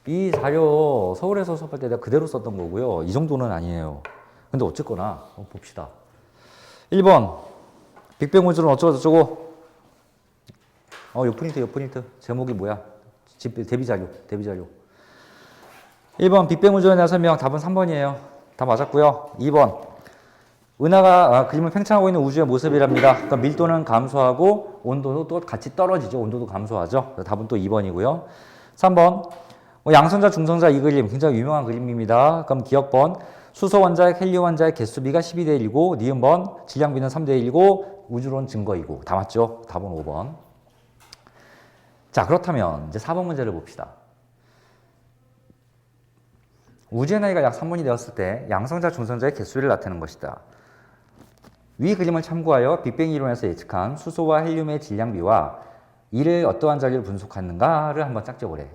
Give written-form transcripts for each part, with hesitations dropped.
이 자료 서울에서 수업할 때 내가 그대로 썼던 거고요. 이 정도는 아니에요. 근데 어쨌거나 봅시다. 1번 빅뱅 우주론 어쩌고저쩌고. 요 프린트 제목이 뭐야? 데뷔 자료. 1번 빅뱅 우주론에 대한 설명. 답은 3번이에요. 다 맞았고요. 2번 은하가 그림을 팽창하고 있는 우주의 모습이랍니다. 그러니까 밀도는 감소하고 온도도 또 같이 떨어지죠. 온도도 감소하죠. 답은 또 2번이고요. 3번 양성자, 중성자 이 그림 굉장히 유명한 그림입니다. 그럼 기억번 수소 원자핵, 헬륨 원자핵 개수비가 12대 1이고 니은번 질량비는 3대 1이고 우주론 증거이고. 다 맞죠? 답은 5번. 자, 그렇다면 이제 4번 문제를 봅시다. 우주의 나이가 약 3분이 되었을 때 양성자, 중성자의 개수비를 나타내는 것이다. 위 그림을 참고하여 빅뱅 이론에서 예측한 수소와 헬륨의 질량비와 이를 어떠한 자리로 분석하는가를 한번 짝져보래.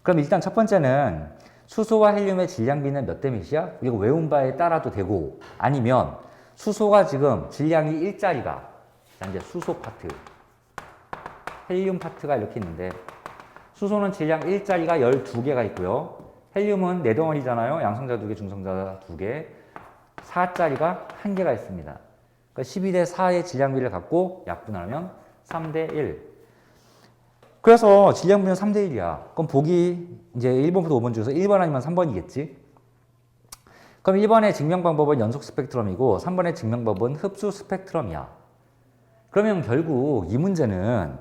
그럼 일단 첫 번째는 수소와 헬륨의 질량비는 몇 대 몇이야? 우리가 외운 바에 따라도 되고, 아니면 수소가 지금 질량이 1짜리가, 자 이제 수소 파트, 헬륨 파트가 이렇게 있는데, 수소는 질량 1짜리가 12개가 있고요. 헬륨은 4덩어리잖아요. 양성자 2개, 중성자 2개. 4짜리가 1개가 있습니다. 그러니까 12대 4의 질량비를 갖고 약분하면 3대 1. 그래서 질량비는 3대 1이야. 그럼 보기 이제 1번부터 5번 중에서 1번 아니면 3번이겠지? 그럼 1번의 증명 방법은 연속 스펙트럼이고 3번의 증명 방법은 흡수 스펙트럼이야. 그러면 결국 이 문제는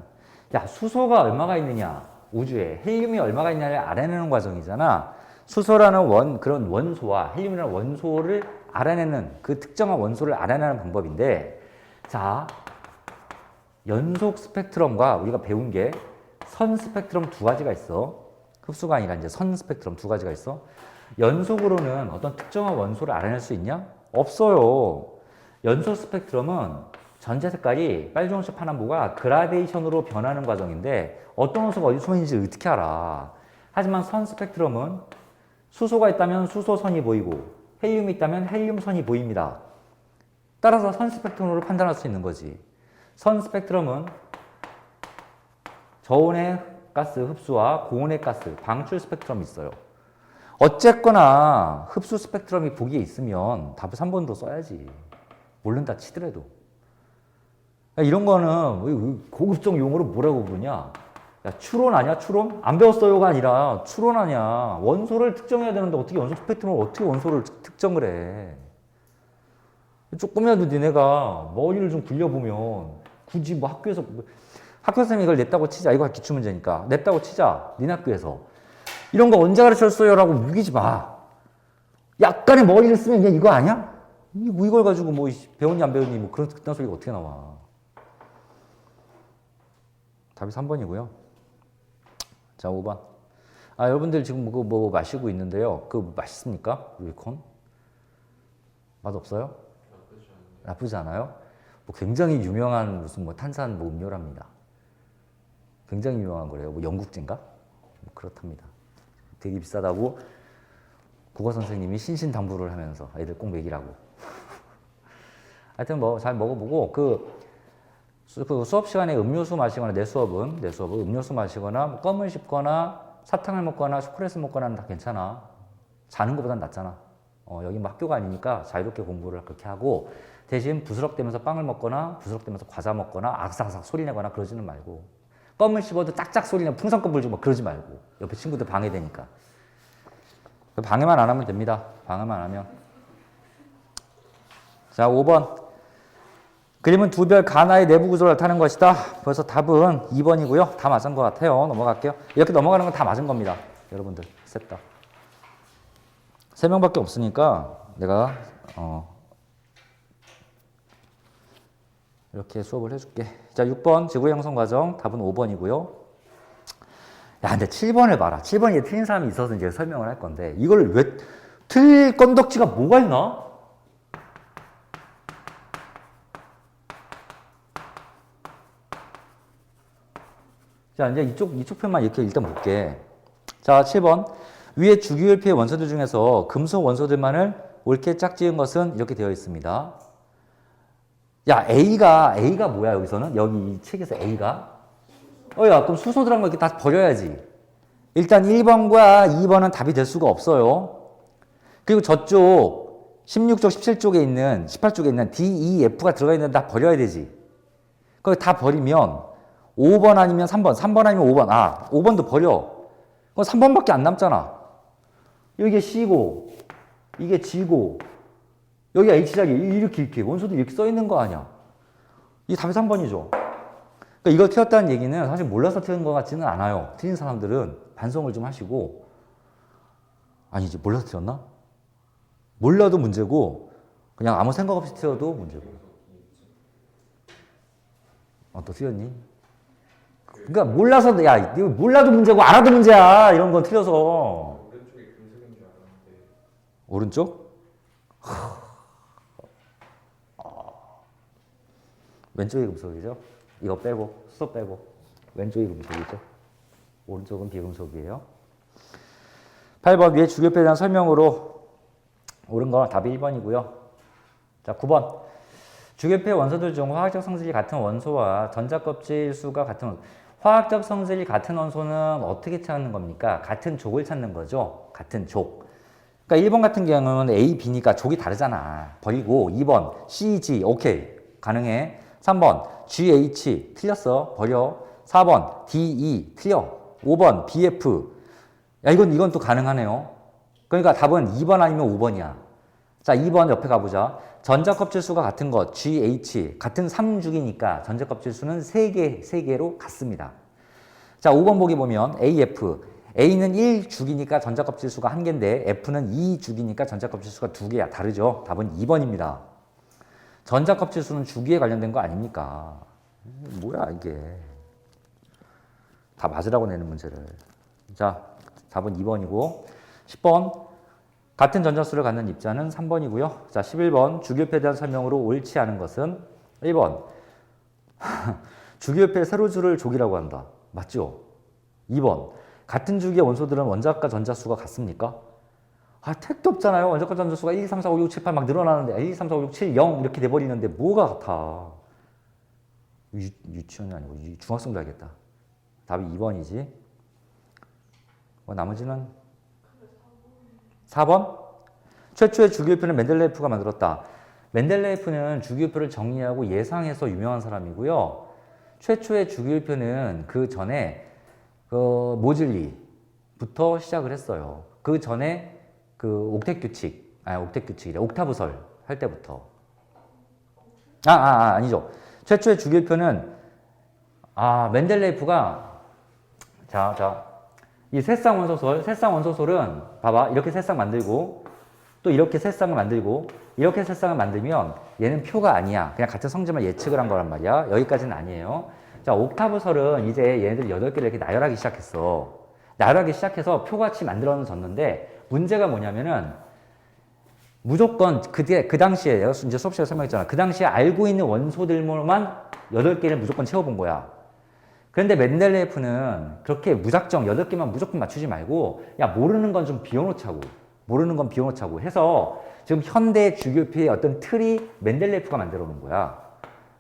야, 수소가 얼마가 있느냐, 우주에 헬륨이 얼마가 있냐를 알아내는 과정이잖아. 수소라는 그런 원소와 헬륨이라는 원소를 알아내는, 그 특정한 원소를 알아내는 방법인데, 자, 연속 스펙트럼과 우리가 배운 게 선 스펙트럼 2가지가 있어. 흡수가 아니라 이제 선 스펙트럼 2가지가 있어. 연속으로는 어떤 특정한 원소를 알아낼 수 있냐? 없어요. 연속 스펙트럼은 전체 색깔이 빨주홍색 파남보가 그라데이션으로 변하는 과정인데 어떤 원소가 어디 숨어있는지 어떻게 알아? 하지만 선 스펙트럼은 수소가 있다면 수소선이 보이고 헬륨이 있다면 헬륨선이 보입니다. 따라서 선 스펙트럼으로 판단할 수 있는 거지. 선 스펙트럼은 저온의 가스 흡수와 고온의 가스 방출 스펙트럼이 있어요. 어쨌거나 흡수 스펙트럼이 보기에 있으면 답을 3번으로 써야지. 모른다 치더라도. 이런 거는 고급적 용어로 뭐라고 부르냐? 야, 추론 아니야? 추론? 안 배웠어요가 아니라 추론 아니야. 원소를 특정해야 되는데 어떻게 연속 스펙트럼을 어떻게 원소를 특정을 해? 조금이라도 니네가 머리를 좀 굴려보면 굳이 뭐 학교 선생님이 이걸 냈다고 치자. 이거 기출문제니까. 냈다고 치자. 니네 학교에서. 이런 거 언제 가르쳤어요? 라고 우기지 마. 약간의 머리를 쓰면 그냥 이거 아니야? 뭐 이걸 가지고 뭐 배웠니 안 배웠니 뭐 그런 소리가 어떻게 나와. 답이 3번이고요. 자, 5번. 여러분들 지금 뭐 마시고 있는데요. 그거 맛있습니까? 루이콘? 맛없어요? 나쁘지 않아요? 뭐 굉장히 유명한 무슨 뭐 탄산 뭐 음료랍니다. 굉장히 유명한 거래요. 뭐 영국제인가? 뭐 그렇답니다. 되게 비싸다고 국어 선생님이 신신당부를 하면서 애들 꼭 먹이라고. 하여튼 뭐 잘 먹어보고 그 수업 시간에 음료수 마시거나 내 수업은 음료수 마시거나 뭐 껌을 씹거나 사탕을 먹거나 초콜릿을 먹거나는 다 괜찮아. 자는 것보단 낫잖아. 여기 뭐 학교가 아니니까 자유롭게 공부를 그렇게 하고 대신 부스럭대면서 빵을 먹거나 부스럭대면서 과자 먹거나 아삭아삭 소리 내거나 그러지는 말고 껌을 씹어도 짝짝 소리 내고 풍선껌 불고 막 그러지 말고 옆에 친구들 방해되니까. 방해만 안 하면 됩니다. 방해만 안 하면. 자, 5번. 그림은 두 별 가나의 내부 구조를 나타내는 것이다. 그래서 답은 2번이고요. 다 맞은 것 같아요. 넘어갈게요. 이렇게 넘어가는 건 다 맞은 겁니다. 여러분들 셋 다. 3명밖에 없으니까 내가 이렇게 수업을 해줄게. 자, 6번 지구 형성 과정. 답은 5번이고요. 야, 근데 7번을 봐라. 7번이 틀린 사람이 있어서 이제 설명을 할 건데 이걸 왜 틀릴 건덕지가 뭐가 있나? 자, 이제 이쪽 편만 이렇게 일단 볼게. 자, 7번. 위에 주기율표의 원소들 중에서 금속 원소들만을 옳게 짝지은 것은 이렇게 되어 있습니다. 야, A가 뭐야, 여기서는? 여기 이 책에서 A가? 야, 그럼 수소들한 거 이렇게 다 버려야지. 일단 1번과 2번은 답이 될 수가 없어요. 그리고 저쪽 16쪽, 17쪽에 있는 18쪽에 있는 D, E, F가 들어가 있는 다 버려야 되지. 그거 다 버리면 5번 아니면 3번, 3번 아니면 5번. 5번도 버려. 그럼 3번밖에 안 남잖아. 여기가 C고 이게 G고 여기가 H자리 이렇게 원소도 이렇게 써 있는 거 아니야. 이 답이 3번이죠. 그러니까 이걸 틀렸다는 얘기는 사실 몰라서 틀린 것 같지는 않아요. 틀린 사람들은 반성을 좀 하시고 아니지 몰라서 틀렸나? 몰라도 문제고 그냥 아무 생각 없이 틀려도 문제고. 또 틀렸니? 그러니까 몰라서 야 이거 몰라도 문제고 알아도 문제야. 이런 건 틀려서. 오른쪽에 금색인 줄 알았는데. 오른쪽? 왼쪽이 금속이죠. 이거 빼고 수소 빼고 왼쪽이 금속이죠. 오른쪽은 비금속이에요. 8번 위에 주기율표에 대한 설명으로 옳은 거 답이 1번이고요. 자 9번 주기율표의 원소들 중 화학적 성질이 같은 원소와 전자껍질 수가 같은 원소. 화학적 성질이 같은 원소는 어떻게 찾는 겁니까? 같은 족을 찾는 거죠. 같은 족. 그러니까 1번 같은 경우는 A, B니까 족이 다르잖아. 버리고 2번 C, G 오케이 가능해. 3번 GH 틀렸어. 버려. 4번 DE 틀려. 5번 BF 야 이건 또 가능하네요. 그러니까 답은 2번 아니면 5번이야. 자 2번 옆에 가보자. 전자껍질 수가 같은 것 GH 같은 3죽이니까 전자껍질 수는 3개로 같습니다. 자 5번 보기 보면 AF A는 1죽이니까 전자껍질 수가 1개인데 F는 2죽이니까 전자껍질 수가 2개야. 다르죠? 답은 2번입니다. 전자껍질 수는 주기에 관련된 거 아닙니까? 뭐야 이게. 다 맞으라고 내는 문제를. 자 답은 2번이고 10번 같은 전자수를 갖는 입자는 3번이고요. 자 11번 주기율표에 대한 설명으로 옳지 않은 것은 1번 주기율표의 세로줄을 족이라고 한다. 맞죠? 2번 같은 주기의 원소들은 원자과 전자수가 같습니까? 택도 없잖아요. 원자과 전자수가 1, 2, 3, 4, 5, 6, 7, 8 막 늘어나는데 1, 2, 3, 4, 5, 6, 7, 0 이렇게 돼버리는데 뭐가 같아? 유치원이 아니고 중학생도 알겠다. 답이 2번이지. 나머지는 4번? 최초의 주기율표는 멘델레예프가 만들었다. 멘델레예프는 주기율표를 정리하고 예상해서 유명한 사람이고요. 최초의 주기율표는 그 전에 모즐리부터 시작을 했어요. 그 전에 옥타브설 할 때부터. 아니죠. 최초의 주기율표는 멘델레예프가 이 새쌍 원소설은 봐봐 이렇게 새쌍 만들고 또 이렇게 새쌍을 만들고 이렇게 새쌍을 만들면 얘는 표가 아니야. 그냥 같은 성질만 예측을 한 거란 말이야. 여기까지는 아니에요. 자 옥타브설은 이제 얘네들 8개를 이렇게 나열하기 시작했어. 나열하기 시작해서 표같이 만들어졌는데 문제가 뭐냐면은 무조건 그 당시에 내가 이제 수업 시간에 설명했잖아. 그 당시에 알고 있는 원소들만 8개를 무조건 채워본 거야. 그런데 멘델레예프는 그렇게 무작정 8개만 무조건 맞추지 말고 야 모르는 건 좀 비워놓자고 해서 지금 현대 주기율표의 어떤 틀이 멘델레예프가 만들어 놓은 거야.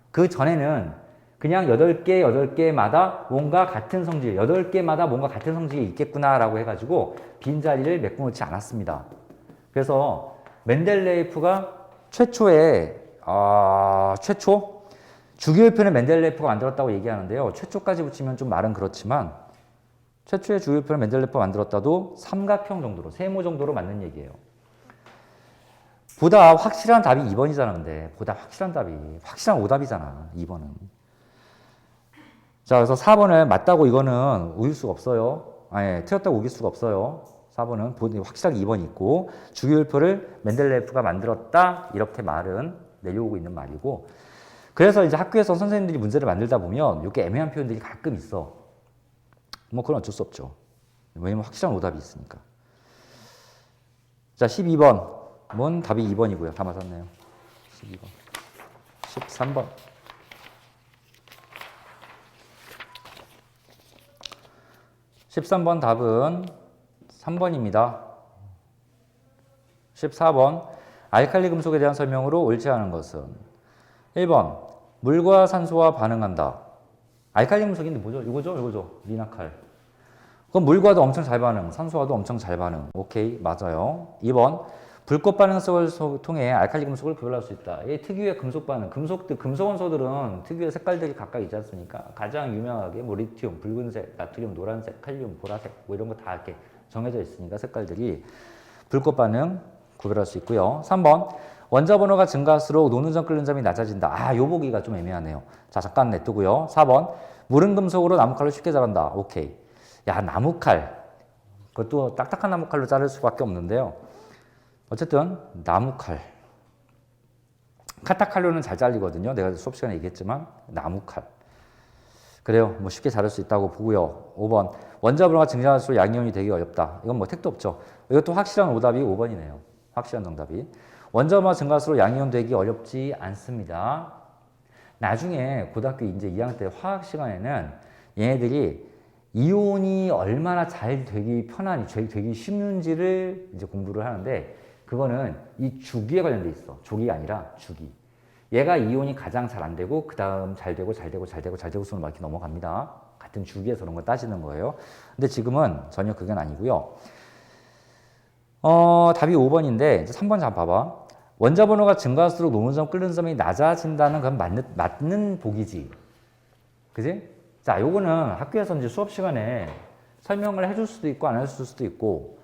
그 전에는 그냥 8개마다 뭔가 같은 성질, 8개마다 뭔가 같은 성질이 있겠구나라고 해가지고 빈자리를 메꿔놓지 않았습니다. 그래서 멘델레예프가 최초 주기율표는 멘델레예프가 만들었다고 얘기하는데요. 최초까지 붙이면 좀 말은 그렇지만 최초의 주기율표를 멘델레예프가 만들었다도 삼각형 정도로, 세모 정도로 맞는 얘기예요. 보다 확실한 답이 2번이잖아. 근데 보다 확실한 오답이잖아. 2번은. 자, 그래서 4번을 맞다고 이거는 우길 수가 없어요. 틀렸다고 우길 수가 없어요. 4번은 확실하게 2번이 있고 주기율표를 멘델레예프가 만들었다 이렇게 말은 내려오고 있는 말이고 그래서 이제 학교에서 선생님들이 문제를 만들다 보면 이렇게 애매한 표현들이 가끔 있어. 그건 어쩔 수 없죠. 왜냐면 확실한 오답이 있으니까. 자, 12번은 답이 2번이고요. 다 맞았네요. 12번. 13번. 13번 답은 3번입니다. 14번 알칼리 금속에 대한 설명으로 옳지 않은 것은 1번 물과 산소와 반응한다. 알칼리 금속인데 뭐죠? 이거죠? 리나칼. 그럼 물과도 엄청 잘 반응, 산소와도 엄청 잘 반응. 오케이, 맞아요. 2번. 불꽃 반응성을 통해 알칼리 금속을 구별할 수 있다. 이 특유의 금속 반응, 금속 원소들은 특유의 색깔들이 각각 있지 않습니까? 가장 유명하게 뭐 리튬, 붉은색, 나트륨, 노란색, 칼륨, 보라색 뭐 이런 거 다 이렇게 정해져 있으니까 색깔들이 불꽃 반응 구별할 수 있고요. 3번. 원자 번호가 증가할수록 녹는 점 끓는 점이 낮아진다. 아, 요 보기가 좀 애매하네요. 자, 잠깐 냅두고요. 4번. 물은 금속으로 나무칼로 쉽게 자란다. 오케이. 야, 나무칼. 그것도 딱딱한 나무칼로 자를 수밖에 없는데요. 어쨌든 나무칼. 카타칼로는 잘 잘리거든요. 내가 수업 시간에 얘기했지만 나무칼. 그래요. 뭐 쉽게 자를 수 있다고 보고요. 5번. 원자 번호가 증가할수록 양이온이 되기 어렵다. 이건 뭐 택도 없죠. 이것도 확실한 오답이 5번이네요. 확실한 정답이. 원자 번호가 증가할수록 양이온 되기 어렵지 않습니다. 나중에 고등학교 이제 2학년 때 화학 시간에는 얘네들이 이온이 얼마나 잘 되기 편하니, 되기 쉽는지를 이제 공부를 하는데 그거는 이 주기에 관련돼 있어. 조기가 아니라 주기. 얘가 이온이 가장 잘 안 되고 그 다음 잘 되고 잘 되고 잘 되고 잘 되고 수는 막 이렇게 넘어갑니다. 같은 주기에서 그런 걸 따지는 거예요. 근데 지금은 전혀 그건 아니고요. 답이 5번인데 이제 3번 잘 봐봐. 원자 번호가 증가할수록 녹는 점 끓는 점이 낮아진다는 건 맞는 보기지. 그지? 자, 요거는 학교에서 이제 수업 시간에 설명을 해줄 수도 있고 안 해줄 수도 있고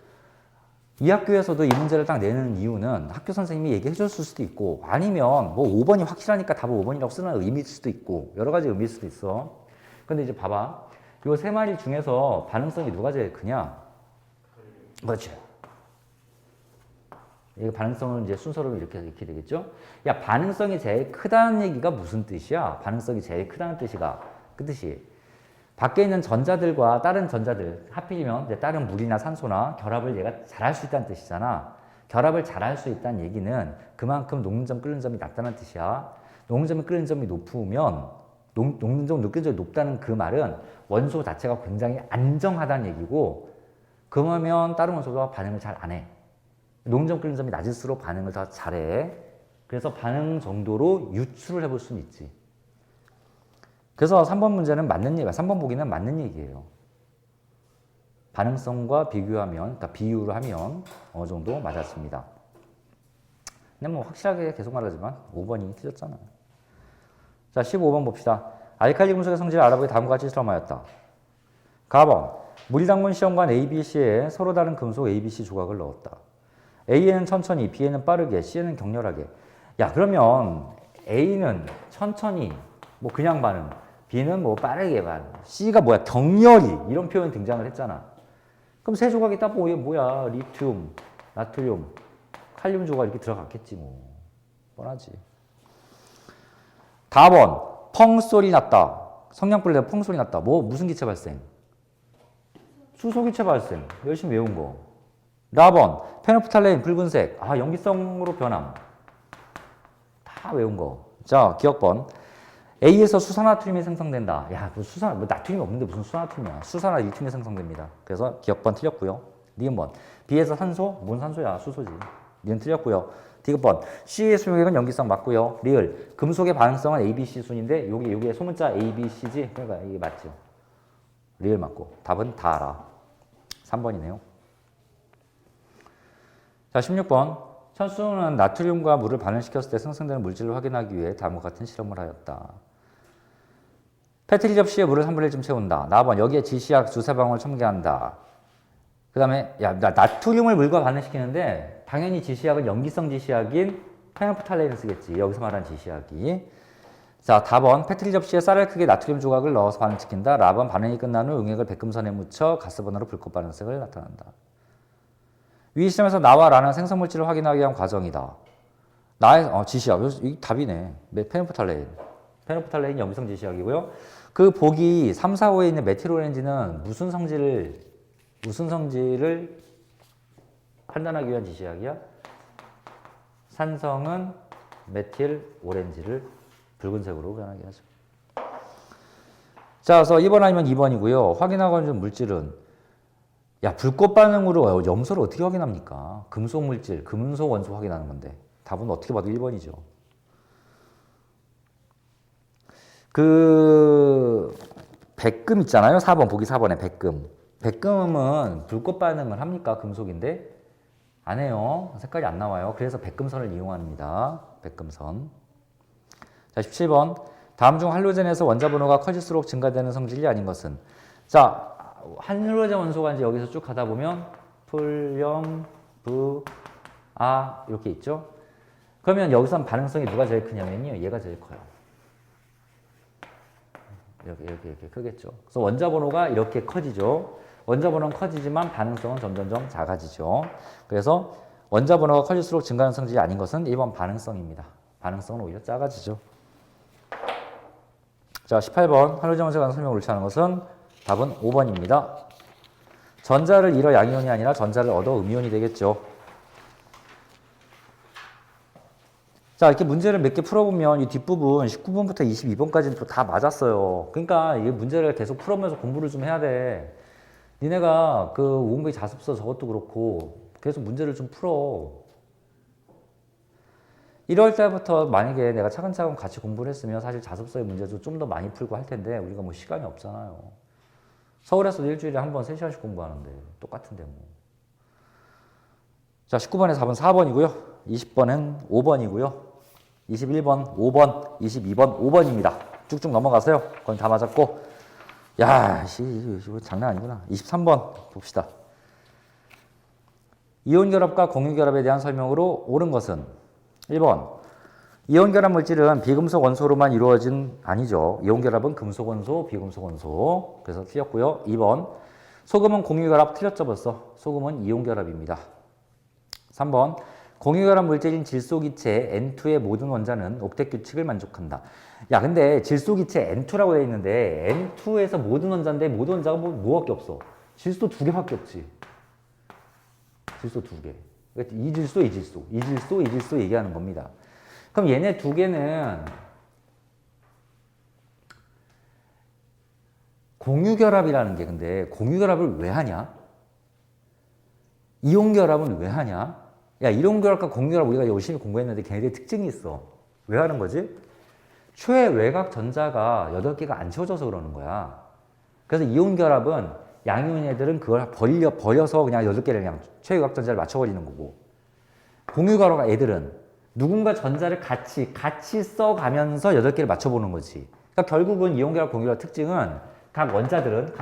이 학교에서도 이 문제를 딱 내는 이유는 학교 선생님이 얘기해 줬을 수도 있고 아니면 뭐 5번이 확실하니까 답을 5번이라고 쓰는 의미일 수도 있고 여러 가지 의미일 수도 있어. 근데 이제 봐봐. 요 세 마리 중에서 반응성이 누가 제일 크냐? 그렇지. 이 반응성은 이제 순서로 이렇게 되겠죠? 야, 반응성이 제일 크다는 얘기가 무슨 뜻이야? 반응성이 제일 크다는 뜻이가 그 뜻이 밖에 있는 전자들과 다른 전자들, 하필이면 이제 다른 물이나 산소나 결합을 얘가 잘할 수 있다는 뜻이잖아. 결합을 잘할 수 있다는 얘기는 그만큼 녹는 점, 끓는 점이 낮다는 뜻이야. 녹는 점이 끓는 점이 높으면 녹는 점, 끓는 점이 높다는 그 말은 원소 자체가 굉장히 안정하다는 얘기고 그러면 다른 원소가 반응을 잘 안 해. 녹는 점, 끓는 점이 낮을수록 반응을 더 잘해. 그래서 반응 정도로 유추를 해볼 수는 있지. 그래서 3번 문제는 맞는 얘기야. 3번 보기는 맞는 얘기예요. 반응성과 비교하면, 그러니까 비유를 하면 어느 정도 맞았습니다. 근데 뭐 확실하게 계속 말하지만 5번이 틀렸잖아. 자, 15번 봅시다. 알칼리 금속의 성질을 알아보기 다음과 같이 실험하였다. 가번. 물리당분 시험관 ABC에 서로 다른 금속 ABC 조각을 넣었다. A에는 천천히, B에는 빠르게, C에는 격렬하게. 야, 그러면 A는 천천히, 뭐 그냥 반응, B는 뭐 빠르게 반응, C가 뭐야? 격렬히 이런 표현 등장을 했잖아. 그럼 세 조각이 딱 뭐야? 리튬, 나트륨, 칼륨 조각 이렇게 들어갔겠지 뭐. 뻔하지. 다번 펑 소리 났다. 성냥불 내다 펑 소리 났다. 뭐 무슨 기체 발생? 수소 기체 발생. 열심히 외운 거. 라번 페노프탈레인 붉은색. 아, 염기성으로 변함. 다 외운 거. 자, 기억번. A에서 수산화트륨이 생성된다. 야, 뭐 나트륨이 없는데 무슨 수산화트륨이야. 수산화 리튬이 생성됩니다. 그래서 기억번 틀렸고요. 니은번. B에서 산소? 뭔 산소야? 수소지. 니은 틀렸고요. 디귿번. C의 수용액은 염기성 맞고요. 리을. 금속의 반응성은 ABC 순인데 여기에 소문자 ABC지? 그러니까 이게 맞죠. 리을 맞고. 답은 다 알아. 3번이네요. 자, 16번. 천수는 나트륨과 물을 반응시켰을 때 생성되는 물질을 확인하기 위해 다음과 같은 실험을 하였다. 페트리 접시에 물을 3분의 1쯤 채운다. 나번 여기에 지시약 두세 방울 첨가한다. 그 다음에 야, 나트륨을 물과 반응시키는데 당연히 지시약은 염기성 지시약인 페노프탈레인을 쓰겠지. 여기서 말하는 지시약이. 자, 답은 페트리 접시에 쌀을 크게 나트륨 조각을 넣어서 반응시킨다. 라번 반응이 끝난 후 용액을 백금선에 묻혀 가스번호로 불꽃 반응색을 나타낸다. 위 시점에서 나와 라는 생성물질을 확인하기 위한 과정이다. 나의 지시약. 이 답이네. 페노프탈레인. 페노프탈레인 염기성 지시약이고요. 그 보기 3, 4, 5에 있는 메틸오렌지는 무슨 성질을 판단하기 위한 지시약이야? 산성은 메틸오렌지를 붉은색으로 변하게 하죠. 자, 그래서 1번 아니면 2번이고요. 확인하고 있는 물질은 야, 불꽃 반응으로 염소를 어떻게 확인합니까? 금속 물질, 금속 원소 확인하는 건데 답은 어떻게 봐도 1번이죠. 그 백금 있잖아요. 4번 보기 4번에 백금. 백금은 불꽃 반응을 합니까? 금속인데? 안 해요. 색깔이 안 나와요. 그래서 백금선을 이용합니다. 백금선. 자, 17번. 다음 중 할로젠에서 원자 번호가 커질수록 증가되는 성질이 아닌 것은? 자, 할로젠 원소가 이제 여기서 쭉 가다 보면 풀염, 부, 아 이렇게 있죠. 그러면 여기서 반응성이 누가 제일 크냐면요. 얘가 제일 커요. 이렇게 크겠죠. 그래서 원자 번호가 이렇게 커지죠. 원자 번호는 커지지만 반응성은 점점점 작아지죠. 그래서 원자 번호가 커질수록 증가하는 성질이 아닌 것은 1번 반응성입니다. 반응성은 오히려 작아지죠. 자, 18번 할로젠 원소에 관한 설명을 옳지 않은 것은 답은 5번입니다. 전자를 잃어 양이온이 아니라 전자를 얻어 음이온이 되겠죠. 자, 이렇게 문제를 몇 개 풀어보면 이 뒷부분 19번부터 22번까지는 또 다 맞았어요. 그러니까 이 문제를 계속 풀어보면서 공부를 좀 해야 돼. 니네가 그 오공배 자습서 저것도 그렇고 계속 문제를 좀 풀어. 1월 달부터 만약에 내가 차근차근 같이 공부를 했으면 사실 자습서의 문제도 좀 더 많이 풀고 할 텐데 우리가 뭐 시간이 없잖아요. 서울에서도 일주일에 한 번 3시간씩 공부하는데 똑같은데 뭐. 자, 19번에 4번 4번이고요. 20번은 5번이고요. 21번 5번, 22번 5번입니다. 쭉쭉 넘어가세요. 그건 다 맞았고. 야, 이거 장난 아니구나. 23번 봅시다. 이온 결합과 공유 결합에 대한 설명으로 옳은 것은 1번. 이온 결합 물질은 비금속 원소로만 이루어진 아니죠. 이온 결합은 금속 원소, 비금속 원소. 그래서 틀렸고요. 2번. 소금은 공유 결합 틀렸죠 벌써. 소금은 이온 결합입니다. 3번. 공유 결합 물질인 질소기체 N2의 모든 원자는 옥텟 규칙을 만족한다. 야, 근데 질소기체 N2라고 되어 있는데 N2에서 모든 원자인데 모든 원자가 뭐밖에 없어? 질소 2개밖에 없지. 질소 2개. 이질소, 이질소, 이질소, 이질소 얘기하는 겁니다. 그럼 얘네 2개는 공유결합이라는 게 근데 공유결합을 왜 하냐? 이온결합은 왜 하냐? 야, 이온결합과 공유결합 우리가 열심히 공부했는데 걔네들의 특징이 있어. 왜 하는 거지? 최외곽 전자가 8개가 안 채워져서 그러는 거야. 그래서 이온결합은 양이온 애들은 그걸 버려서 그냥 8개를 그냥 최외곽 전자를 맞춰버리는 거고, 공유결합 애들은 누군가 전자를 같이 써가면서 8개를 맞춰보는 거지. 그러니까 결국은 이온결합 공유결합 특징은 각 원자들은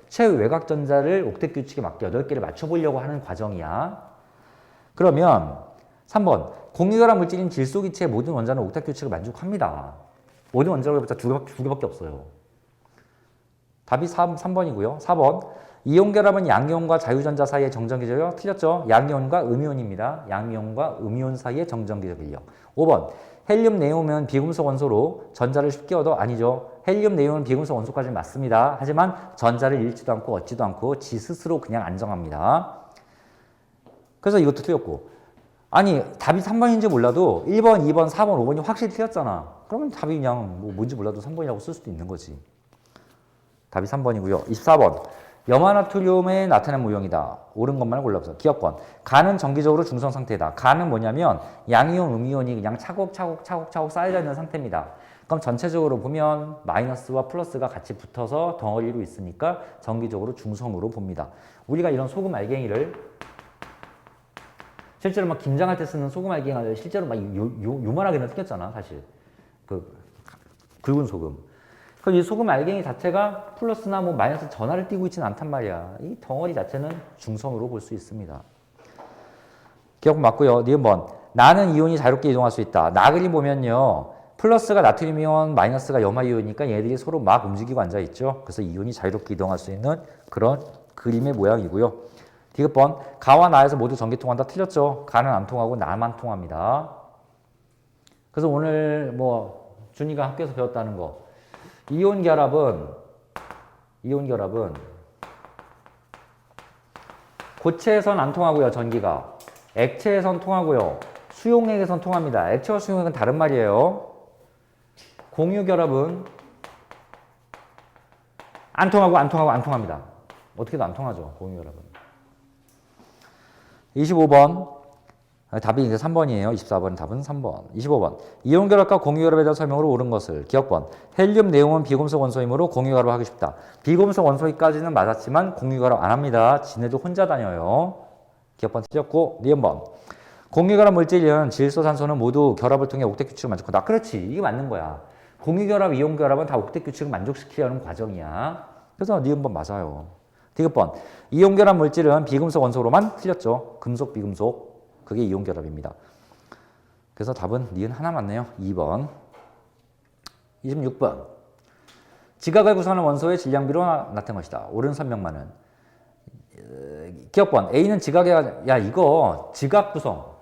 최외곽 전자를 옥텟 규칙에 맞게 8개를 맞춰보려고 하는 과정이야. 그러면 3번. 공유결합 물질인 질소기체의 모든 원자는 옥텟 규칙을 만족합니다. 모든 원자라고 해봤자 2개밖에 없어요. 답이 3번이고요. 4번. 이온결합은 양이온과 자유전자 사이의 정전기적이요. 틀렸죠? 양이온과 음이온입니다. 양이온과 음이온 사이의 정전기적이요. 5번. 헬륨, 네온은 비금속 원소로 전자를 쉽게 얻어? 아니죠. 헬륨, 네온은 비금속 원소까지 맞습니다. 하지만 전자를 잃지도 않고 얻지도 않고 지 스스로 그냥 안정합니다. 그래서 이것도 틀렸고. 아니, 답이 3번인지 몰라도 1번, 2번, 4번, 5번이 확실히 틀렸잖아. 그러면 답이 그냥 뭔지 몰라도 3번이라고 쓸 수도 있는 거지. 답이 3번이고요. 24번. 염화나트륨에 나타낸 모형이다. 옳은 것만 골라보세요. 기억권. 가는 정기적으로 중성 상태다. 가는 뭐냐면 양이온, 음이온이 그냥 차곡차곡 쌓여져 있는 상태입니다. 그럼 전체적으로 보면 마이너스와 플러스가 같이 붙어서 덩어리로 있으니까 정기적으로 중성으로 봅니다. 우리가 이런 소금 알갱이를 실제로 막 김장할 때 쓰는 소금 알갱이가 실제로 막 요만하게는 생겼잖아, 사실. 굵은 소금. 그럼 이 소금 알갱이 자체가 플러스나 뭐 마이너스 전하를 띠고 있지는 않단 말이야. 이 덩어리 자체는 중성으로 볼 수 있습니다. 기억 맞고요. 니은번. 나는 이온이 자유롭게 이동할 수 있다. 나그림 보면요. 플러스가 나트륨 이온, 마이너스가 염화 이온이니까 얘들이 서로 막 움직이고 앉아 있죠. 그래서 이온이 자유롭게 이동할 수 있는 그런 그림의 모양이고요. 디귿번. 가와 나에서 모두 전기 통한다. 틀렸죠. 가는 안 통하고 나만 통합니다. 그래서 오늘 뭐 준이가 학교에서 배웠다는 거. 이온 결합은 고체에선 안 통하고요, 전기가. 액체에선 통하고요. 수용액에선 통합니다. 액체와 수용액은 다른 말이에요. 공유 결합은 안 통합니다. 어떻게도 안 통하죠, 공유 결합은. 25번. 답이 이제 3번이에요. 24번 답은 3번. 25번. 이온결합과 공유결합에 대한 설명으로 옳은 것을. 기억번. 헬륨 내용은 비금속 원소이므로 공유결합을 하고 싶다. 비금속 원소이까지는 맞았지만 공유결합 안 합니다. 지네도 혼자 다녀요. 기억번 틀렸고, 니은번. 공유결합 물질은 질소, 산소는 모두 결합을 통해 옥텟 규칙을 만족한다. 그렇지. 이게 맞는 거야. 공유결합, 이온결합은 다 옥텟 규칙을 만족시키려는 과정이야. 그래서 니은번 맞아요. 디귿번. 이온결합 물질은 비금속 원소로만 틀렸죠. 금속, 비금속. 그게 이온결합입니다. 그래서 답은 니은 하나 맞네요. 2번. 26번. 지각을 구성하는 원소의 질량비로 나타낸 것이다. 옳은 설명만은. 기억번. A는 지각의, 야, 이거 지각 구성.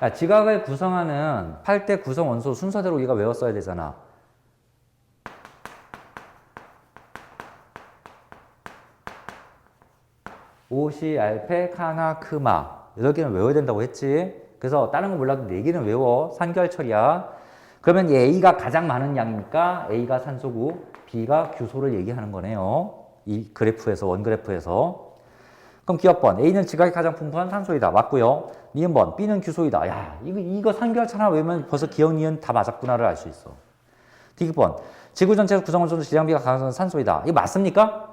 야, 지각을 구성하는 8대 구성 원소 순서대로 우리가 외웠어야 되잖아. 오시, 알페, 카나, 크마 8개는 외워야 된다고 했지. 그래서 다른 건 몰라도 4개는 외워. 산결처리야. 그러면 A가 가장 많은 양이니까 A가 산소고 B가 규소를 얘기하는 거네요. 이 그래프에서, 원그래프에서. 그럼 기억번. A는 지각이 가장 풍부한 산소이다. 맞고요. 니은번. B는 규소이다. 야, 이거 산결처나 외우면 벌써 기억, 니은 다 맞았구나를 알 수 있어. 디귿번. 지구 전체에서 구성원소는 질량비가 강한 산소이다. 이거 맞습니까?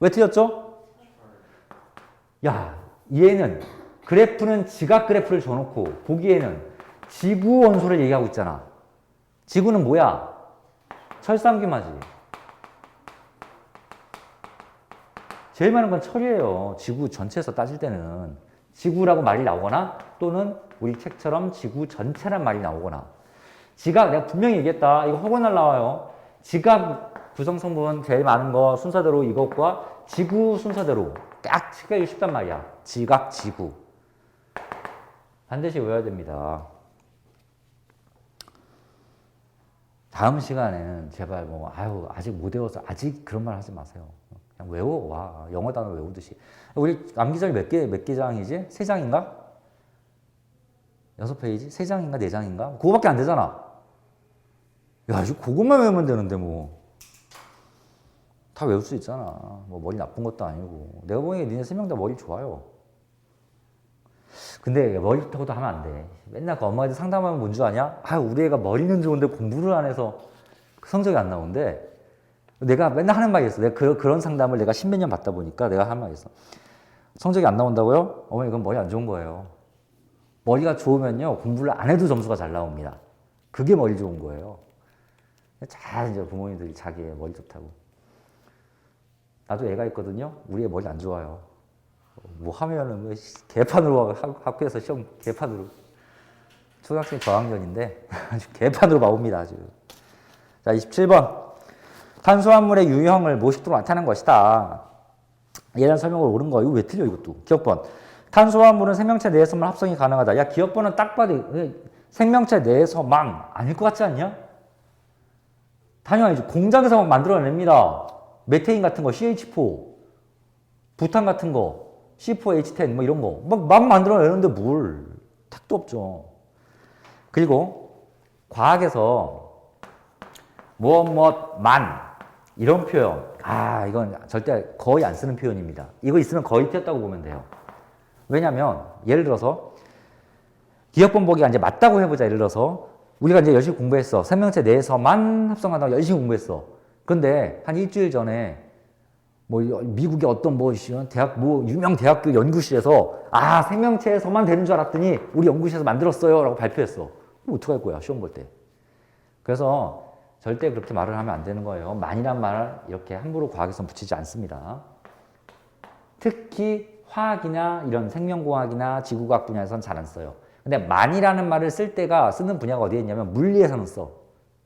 왜 틀렸죠? 야, 얘는 그래프는 지각 그래프를 줘놓고 보기에는 지구 원소를 얘기하고 있잖아. 지구는 뭐야? 철삼귀마지. 제일 많은 건 철이에요. 지구 전체에서 따질 때는. 지구라고 말이 나오거나 또는 우리 책처럼 지구 전체란 말이 나오거나. 지각, 내가 분명히 얘기했다. 이거 허구날 나와요. 지각 구성 성분 제일 많은 거 순서대로 이것과 지구 순서대로 딱 치기 쉽단 말이야. 지각, 지구. 반드시 외워야 됩니다. 다음 시간에는 제발 아직 못 외워서 아직 그런 말 하지 마세요. 그냥 외워와. 영어 단어 외우듯이. 우리 암기절이 몇 개 장이지? 3장인가? 6페이지? 3장인가? 4장인가? 그거밖에 안 되잖아. 야, 이거 그것만 외우면 되는데 다 외울 수 있잖아. 머리 나쁜 것도 아니고. 내가 보기에 니네 3명 다 머리 좋아요. 근데 머리 타고도 하면 안 돼. 맨날 그 엄마한테 상담하면 뭔 줄 아냐? 우리 애가 머리는 좋은데 공부를 안 해서 성적이 안 나오는데 내가 맨날 하는 말이 있어. 내가 그런 상담을 내가 십몇 년 받다 보니까 내가 하는 말이 있어. 성적이 안 나온다고요? 어머니, 이건 머리 안 좋은 거예요. 머리가 좋으면요, 공부를 안 해도 점수가 잘 나옵니다. 그게 머리 좋은 거예요. 잘 이제 부모님들이 자기 애 머리 좋다고. 나도 애가 있거든요. 우리 애 머리 안 좋아요. 하면은 개판으로 학교에서 시험 개판으로. 초등학생 저학년인데 아주 개판으로 나옵니다. 아주. 자, 27번. 탄수화물의 유형을 모식도로 나타낸 것이다. 얘랑 설명을 옳은 거. 이거 왜 틀려 이것도. 기억번. 탄수화물은 생명체 내에서만 합성이 가능하다. 야, 기억번은 딱 봐도 생명체 내에서만 아닐 것 같지 않냐? 당연히 공장에서 막 만들어냅니다. 메테인 같은 거, CH4, 부탄 같은 거, C4H10 이런 거 막 만들어내는데 뭘 택도 없죠. 그리고 과학에서 무엇만 이런 표현, 이건 절대 거의 안 쓰는 표현입니다. 이거 있으면 거의 틀렸다고 보면 돼요. 왜냐면 예를 들어서 기억번 보기가 이제 맞다고 해보자. 예를 들어서 우리가 이제 열심히 공부했어. 생명체 내에서만 합성한다고 열심히 공부했어. 근데 한 일주일 전에 미국의 어떤 유명 대학교 연구실에서 생명체에서만 되는 줄 알았더니 우리 연구실에서 만들었어요 라고 발표했어. 어떡할 거야, 시험 볼 때. 그래서 절대 그렇게 말을 하면 안 되는 거예요. 만이란 말을 이렇게 함부로 과학에서 붙이지 않습니다. 특히 화학이나 이런 생명공학이나 지구과학 분야에서는 잘 안 써요. 근데 만이라는 말을 쓰는 분야가 어디에 있냐면 물리에서는 써.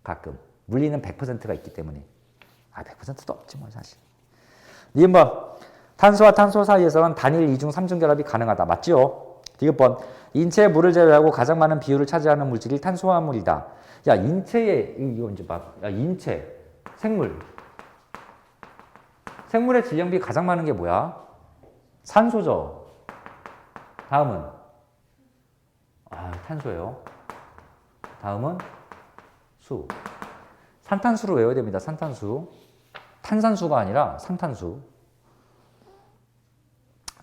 가끔. 물리는 100%가 있기 때문에. 100%도 없지 사실. 니은번. 탄소와 탄소 사이에서는 단일 2중 3중 결합이 가능하다. 맞죠? 디귿번. 인체의 물을 제외하고 가장 많은 비율을 차지하는 물질이 탄수화물이다. 야, 이거 이제 인체, 생물. 생물의 질량비 가장 많은 게 뭐야? 산소죠. 다음은 탄소예요. 다음은 수. 산탄수로 외워야 됩니다. 산탄수. 탄산수가 아니라 산탄수.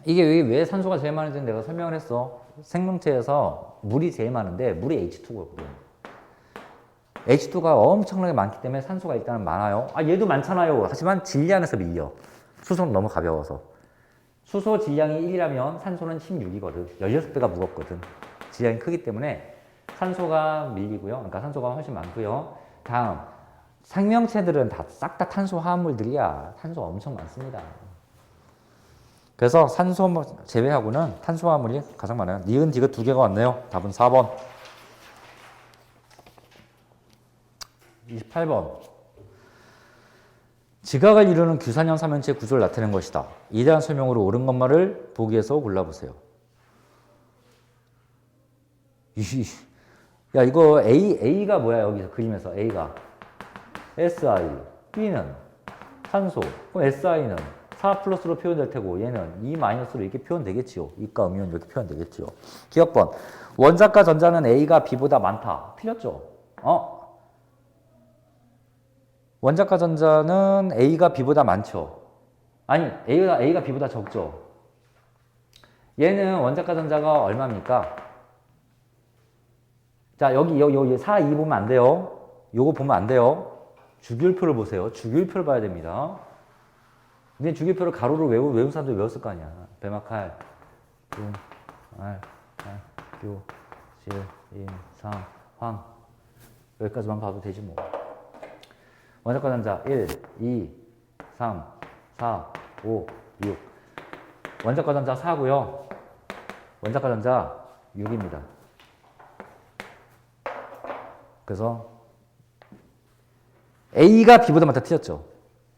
이게 왜 산소가 제일 많은지는 내가 설명을 했어. 생명체에서 물이 제일 많은데 물이 H2거든. H2가 엄청나게 많기 때문에 산소가 일단은 많아요. 아, 얘도 많잖아요. 하지만 질량에서 밀려. 수소는 너무 가벼워서. 수소 질량이 1이라면 산소는 16이거든. 16배가 무겁거든. 질량이 크기 때문에 산소가 밀리고요. 그러니까 산소가 훨씬 많고요. 다음, 생명체들은 다 싹 다 탄소 화합물들이야. 탄소 엄청 많습니다. 그래서 산소 제외하고는 탄소 화합물이 가장 많아요. 니은, 디귿 두 개가 왔네요. 답은 4번. 28번. 지각을 이루는 규산형 삼형체 구조를 나타낸 것이다. 이대한 설명으로 옳은 것만을 보기에서 골라보세요. 야, 이거 A가 뭐야, 여기서 그림에서 A가. SI, B는 산소, 그럼 SI는 4 플러스로 표현될 테고 얘는 2 마이너스로 이렇게 표현되겠지요. 이가 음이온 이렇게 표현되겠지요. 기억번. 원자과 전자는 A가 B보다 많다. 틀렸죠? 원자과 전자는 A가 B보다 많죠. 아니, A가 B보다 적죠. 얘는 원자과 전자가 얼마입니까? 자, 여기 4, 2 보면 안 돼요. 요거 보면 안 돼요. 주기율표를 보세요. 주기율표를 봐야 됩니다. 근데 주기표를 가로로 외운 사람들 외웠을 거 아니야. 배막할, 중, 알, 교, 질, 인, 상, 황. 여기까지만 봐도 되지 뭐. 원자과 전자 1, 2, 3, 4, 5, 6. 원자과 전자 4고요. 원자과 전자 6입니다. 그래서 A가 B보다 많다 틀렸죠.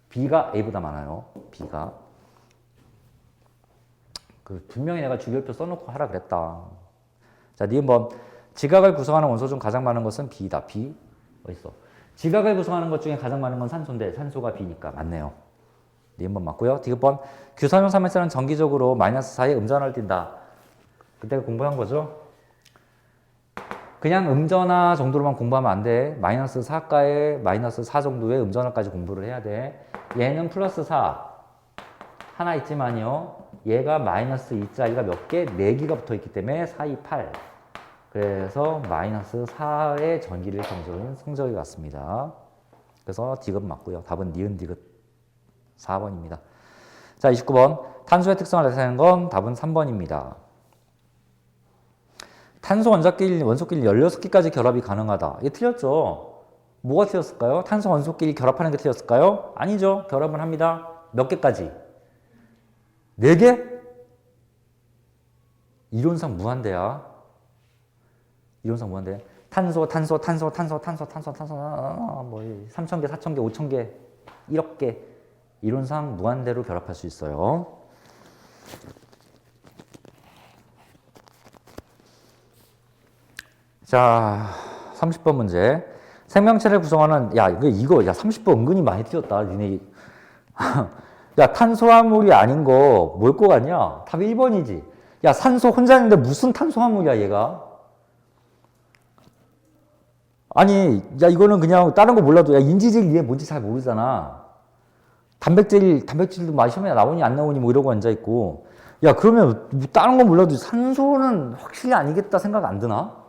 B가 A보다 많아요. B가. 분명히 내가 주기율표 써놓고 하라 그랬다. 자, 니은번. 지각을 구성하는 원소 중 가장 많은 것은 B다. B. 어딨어? 지각을 구성하는 것 중에 가장 많은 건 산소인데 산소가 B니까 맞네요. 니은번 맞고요. 디귿번. 규산형 삼형체는 정기적으로 마이너스 4의 음전을 띈다. 그때 공부한 거죠? 그냥 음전화 정도로만 공부하면 안 돼. 마이너스 4가에 마이너스 4 정도의 음전화까지 공부를 해야 돼. 얘는 플러스 4 하나 있지만요. 얘가 마이너스 2짜리가 몇 개? 4개가 붙어 있기 때문에 4, 2, 8. 그래서 마이너스 4의 전기를 경적인 성적이 왔습니다. 그래서 디귿 맞고요. 답은 니은 디귿 4번입니다. 자, 29번. 탄소의 특성을 나타내는 건 답은 3번입니다. 탄소 원소끼리 16개까지 결합이 가능하다. 이게 틀렸죠? 뭐가 틀렸을까요? 탄소 원소끼리 결합하는 게 틀렸을까요? 아니죠. 결합을 합니다. 몇 개까지? 4개? 이론상 무한대야. 이론상 무한대. 탄소, 뭐 3,000개, 4,000개, 5,000개, 1억 개. 이론상 무한대로 결합할 수 있어요. 자, 30번 문제. 생명체를 구성하는, 야, 30번 은근히 많이 틀렸다, 니네. 야, 탄소화물이 아닌 거, 뭘 거 같냐? 답 1번이지. 야, 산소 혼자 있는데 무슨 탄소화물이야, 얘가? 아니, 야, 이거는 그냥 다른 거 몰라도, 야, 인지질 이게 뭔지 잘 모르잖아. 단백질도 막 시험에 나오니 안 나오니 뭐 이러고 앉아있고. 야, 그러면 다른 거 몰라도 산소는 확실히 아니겠다 생각 안 드나?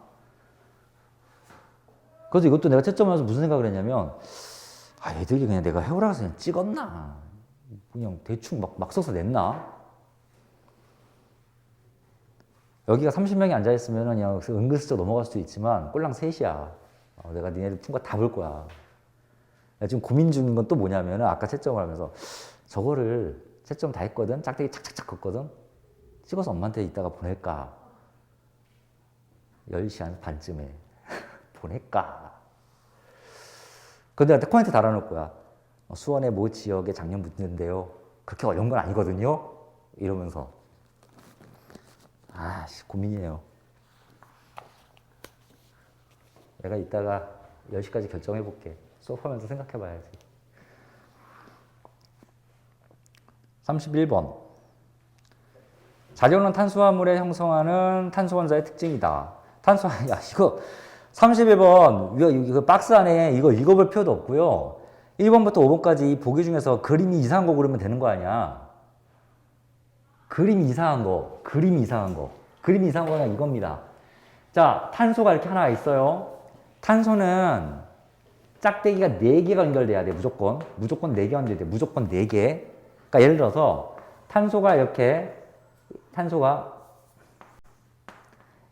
그래서 이것도 내가 채점을 해서 무슨 생각을 했냐면, 아, 애들이 그냥 내가 해오라고 그냥 찍었나? 그냥 대충 막 써서 냈나? 여기가 30명이 앉아있으면 그냥 은근슬쩍 넘어갈 수도 있지만, 꼴랑 셋이야. 내가 니네들 푼 거 다 볼 거야. 내가 지금 고민 중인 건 또 뭐냐면, 아까 채점을 하면서, 저거를 채점 다 했거든? 짝대기 착착착 걷거든? 찍어서 엄마한테 이따가 보낼까? 10시 한 반쯤에. 보낼까? 근데 나한테 코멘트 달아놓을 거야. 수원의 모 지역에 작년 묻는데요. 그렇게 어려운 건 아니거든요? 이러면서. 아씨, 고민이에요. 내가 이따가 10시까지 결정해볼게. 수업하면서 생각해봐야지. 31번. 자료는 탄수화물에 형성하는 탄소 원자의 특징이다. 야, 이거 31번, 이거 박스 안에 이거 읽어볼 필요도 없고요. 1번부터 5번까지 보기 중에서 그림이 이상한 거 고르면 되는 거 아니야. 그림 이상한 거. 그림 이상한 거가 이겁니다. 자, 탄소가 이렇게 하나 있어요. 탄소는 짝대기가 4개가 연결돼야 돼, 무조건. 무조건 4개 연결돼. 무조건 4개. 그러니까 예를 들어서 탄소가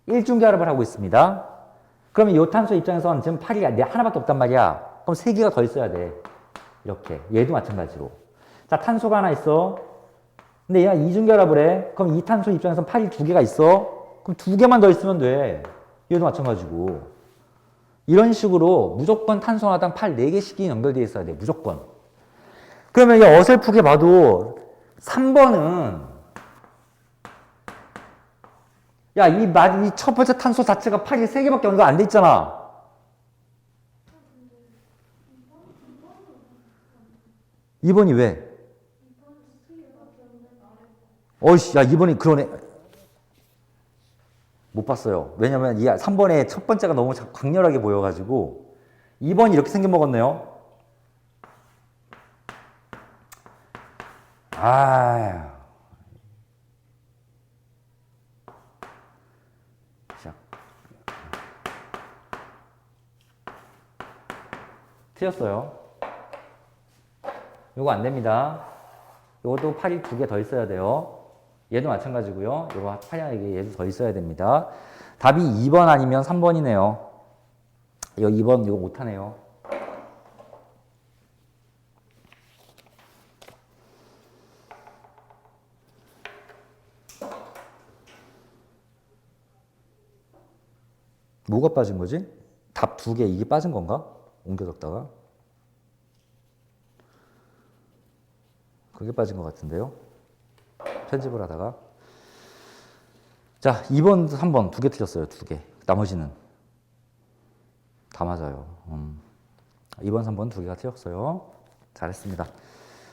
1중결합을 하고 있습니다. 그러면 이 탄소 입장에서는 지금 8이 하나밖에 없단 말이야. 그럼 3개가 더 있어야 돼. 이렇게. 얘도 마찬가지로. 자, 탄소가 하나 있어. 근데 얘가 2중결합을 해. 그럼 이 탄소 입장에서는 8이 2개가 있어. 그럼 2개만 더 있으면 돼. 얘도 마찬가지고. 이런 식으로 무조건 탄소 하나당 8, 4개씩이 연결되어 있어야 돼. 무조건. 그러면 이 어설프게 봐도 3번은 야, 이 첫 번째 탄소 자체가 8이 3개밖에 연결 안 돼 있잖아. 이번이 왜? 어이씨, 야, 이번이 그러네. 못 봤어요. 왜냐면 이 3번에 첫 번째가 너무 강렬하게 보여가지고 2번이 이렇게 생겨먹었네요. 아, 틀렸어요. 요거 안 됩니다. 요것도 8이 2개 더 있어야 돼요. 얘도 마찬가지고요. 요거 8이 얘도 더 있어야 됩니다. 답이 2번 아니면 3번이네요. 이거 2번 이거 못하네요. 뭐가 빠진 거지? 답 2개 이게 빠진 건가? 옮겨 적다가 그게 빠진 것 같은데요. 편집을 하다가 자 2번, 3번 2개 틀렸어요. 2개. 나머지는 다 맞아요. 2번, 3번 2개가 틀렸어요. 잘했습니다.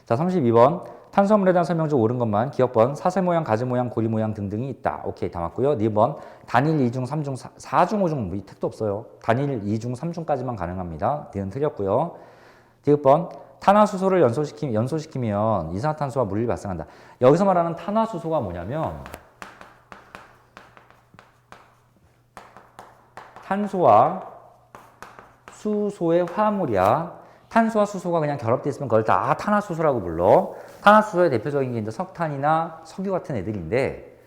자 32번 탄수화물에 대한 설명 중 옳은 것만 기억번 사슬 모양, 가지 모양, 고리 모양 등등이 있다. 오케이 다 맞고요. 2번 단일 2중, 3중, 4중, 5중 뭐 이 택도 없어요. 단일 2중, 3중까지만 가능합니다. D는 틀렸고요. 디귿번 탄화수소를 연소시키면 이산화탄소와 물이 발생한다. 여기서 말하는 탄화수소가 뭐냐면 탄소와 수소의 화합물이야. 탄소와 수소가 그냥 결합되어 있으면 그걸 다 탄화수소라고 불러. 탄화수소의 대표적인 게 이제 석탄이나 석유 같은 애들인데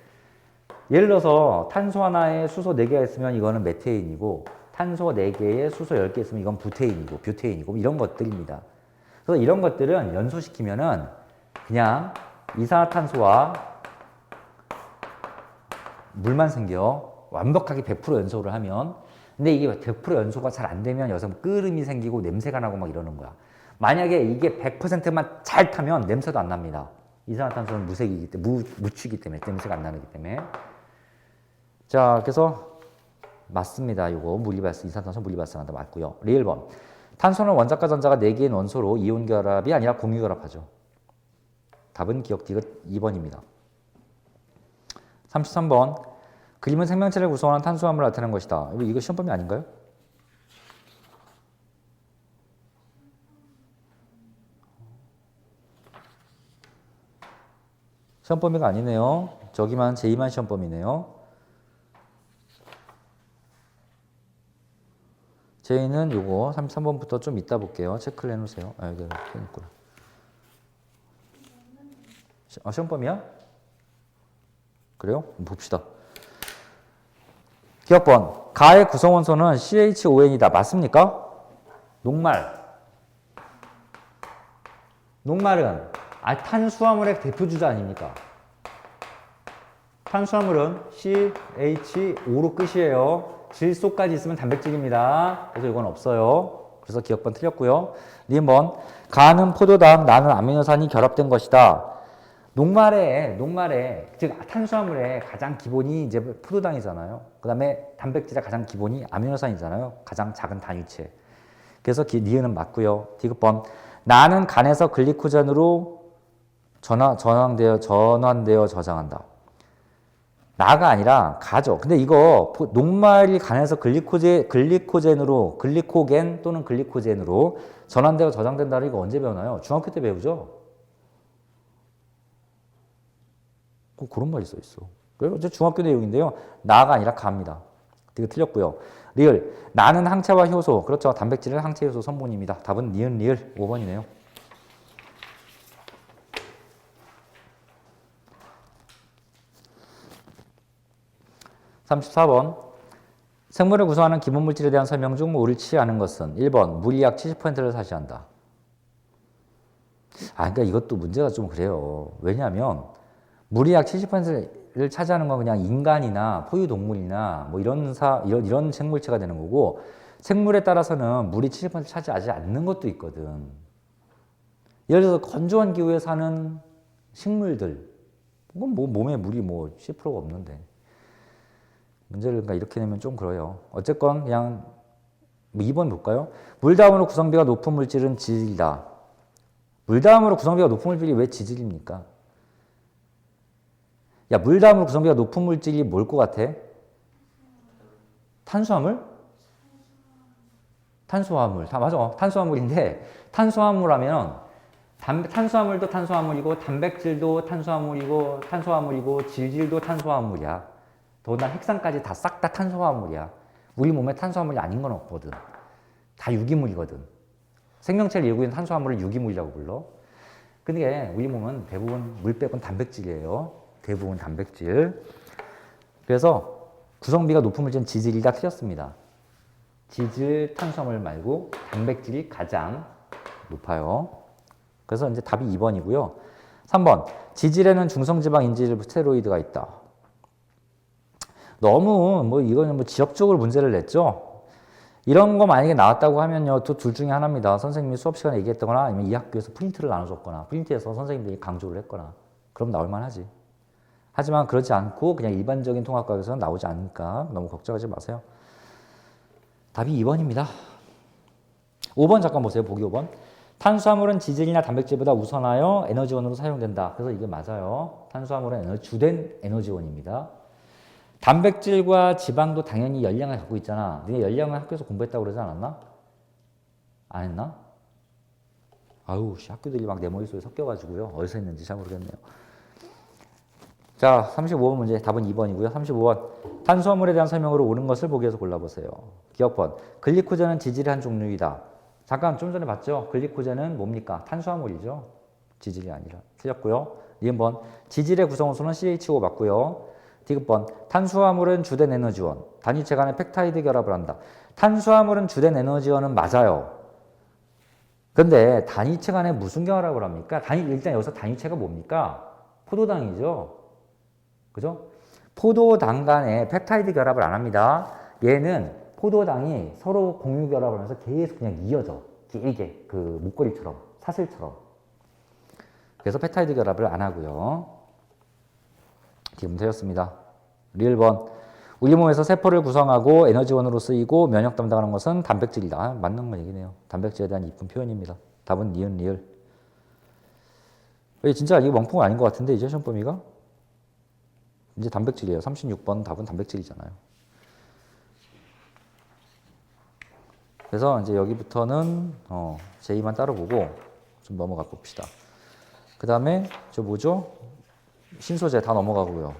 예를 들어서 탄소 하나에 수소 4개가 있으면 이거는 메테인이고 탄소 4개에 수소 10개 있으면 이건 부테인이고 뷰테인이고 이런 것들입니다. 그래서 이런 것들은 연소시키면은 그냥 이산화탄소와 물만 생겨. 완벽하게 100% 연소를 하면. 근데 이게 100% 연소가 잘 안 되면 여기서 끓음이 생기고 냄새가 나고 막 이러는 거야. 만약에 이게 100%만 잘 타면 냄새도 안 납니다. 이산화탄소는 무색이기 때문에, 무취이기 때문에 냄새가 안 나기 때문에. 자, 그래서 맞습니다. 이거 이산화탄소 물이 발생한다 맞고요. 리을번 탄소는 원자과 전자가 4개인 원소로 이온 결합이 아니라 공유 결합하죠. 답은 기억 디귿 2번입니다. 33번 그림은 생명체를 구성하는 탄수화물을 나타내는 것이다. 이거 시험범위 아닌가요? 시험범위가 아니네요. 저기만 제2만 시험범위네요. 제2는 요거 33번부터 좀 이따 볼게요. 체크를 해놓으세요. 아, 여기 해놓구나. 시험범위야? 그래요? 봅시다. 기억번 가의 구성원소는 CHON이다. 맞습니까? 녹말은 탄수화물의 대표주자 아닙니까? 탄수화물은 CHO로 끝이에요. 질소까지 있으면 단백질입니다. 그래서 이건 없어요. 그래서 기억번 틀렸고요. 니번 가는 포도당, 나는 아미노산이 결합된 것이다. 녹말에 즉 탄수화물의 가장 기본이 이제 포도당이잖아요. 그 다음에 단백질의 가장 기본이 아미노산이잖아요. 가장 작은 단위체. 그래서 니은은 맞고요. 디귿번 나는 간에서 글리코젠으로 전환되어 저장한다. 나가 아니라 가죠. 근데 이거 녹말이 간에서 글리코겐 또는 글리코젠으로 전환되어 저장된다는 이거 언제 배우나요? 중학교 때 배우죠. 그런 말이 써 있어. 그리고 이제 중학교 내용인데요. 나가 아니라 가입니다. 이거 틀렸고요. 리을. 나는 항체와 효소. 그렇죠. 단백질은 항체 효소 성분입니다. 답은 니은 리을 5번이네요. 34번. 생물을 구성하는 기본 물질에 대한 설명 중 옳지 않은 것은 1번 물이 약 70%를 차지한다. 그러니까 이것도 문제가 좀 그래요. 왜냐하면 물이 약 70%를 차지하는 건 그냥 인간이나 포유동물이나 뭐 이런 생물체가 되는 거고, 생물에 따라서는 물이 70% 차지하지 않는 것도 있거든. 예를 들어서 건조한 기후에 사는 식물들, 그건 뭐 몸에 물이 뭐 10%가 없는데. 문제를 그러니까 이렇게 내면 좀 그래요. 어쨌건 그냥 뭐 2번 볼까요? 물다음으로 구성비가 높은 물질은 지질이다. 물다음으로 구성비가 높은 물질이 왜 지질입니까? 야, 물다음으로 구성비가 높은 물질이 뭘 것 같아? 탄수화물? 탄수화물. 다 맞아. 탄수화물인데, 탄수화물 하면 탄수화물도 탄수화물이고, 단백질도 탄수화물이고, 질질도 탄수화물이야. 더군다나 핵산까지 다 싹 다 탄수화물이야. 우리 몸에 탄수화물이 아닌 건 없거든. 다 유기물이거든. 생명체를 이루고 있는 탄수화물을 유기물이라고 불러. 근데 우리 몸은 대부분 물 빼곤 단백질이에요. 대부분 단백질. 그래서 구성비가 높은 물질은 지질이다 틀렸습니다. 지질 탄수화물 말고 단백질이 가장 높아요. 그래서 이제 답이 2번이고요. 3번. 지질에는 중성지방 인질 스테로이드가 있다. 너무 이거는 지역적으로 문제를 냈죠. 이런 거 만약에 나왔다고 하면요, 또 둘 중에 하나입니다. 선생님이 수업 시간에 얘기했거나 아니면 이 학교에서 프린트를 나눠줬거나 프린트해서 선생님들이 강조를 했거나 그럼 나올 만하지. 하지만 그렇지 않고 그냥 일반적인 통합과에서는 나오지 않으니까 너무 걱정하지 마세요. 답이 2번입니다. 5번 잠깐 보세요. 보기 5번. 탄수화물은 지질이나 단백질보다 우선하여 에너지원으로 사용된다. 그래서 이게 맞아요. 탄수화물은 주된 에너지원입니다. 단백질과 지방도 당연히 열량을 갖고 있잖아. 너네 열량을 학교에서 공부했다고 그러지 않았나? 안 했나? 아유, 학교들이 막 내 머릿속에 섞여가지고요. 어디서 했는지 잘 모르겠네요. 자, 35번 문제. 답은 2번이고요. 35번. 탄수화물에 대한 설명으로 옳은 것을 보기에서 골라보세요. 기억번. 글리코젠은 지질의 한 종류이다. 잠깐 좀 전에 봤죠? 글리코젠은 뭡니까? 탄수화물이죠. 지질이 아니라. 틀렸고요. 니은번. 지질의 구성원소는 CHO 맞고요. 디귿번. 탄수화물은 주된 에너지원. 단위체 간의 펩타이드 결합을 한다. 탄수화물은 주된 에너지원은 맞아요. 근데 단위체 간에 무슨 결합을 합니까? 일단 여기서 단위체가 뭡니까? 포도당이죠. 그죠? 포도당 간에 펩타이드 결합을 안 합니다. 얘는 포도당이 서로 공유 결합을 하면서 계속 그냥 이어져. 길게. 그 목걸이처럼. 사슬처럼. 그래서 펩타이드 결합을 안 하고요. 지금 되었습니다. 리을번. 우리 몸에서 세포를 구성하고 에너지원으로 쓰이고 면역 담당하는 것은 단백질이다. 맞는 거 얘기네요. 단백질에 대한 이쁜 표현입니다. 답은 니은 리을. 진짜 이거 멍풍 아닌 것 같은데 이제 시험 범위가? 이제 단백질이에요. 36번 답은 단백질이잖아요. 그래서 이제 여기부터는 제2만 따로 보고 좀 넘어가 봅시다. 그 다음에 저 뭐죠? 신소재 다 넘어가고요.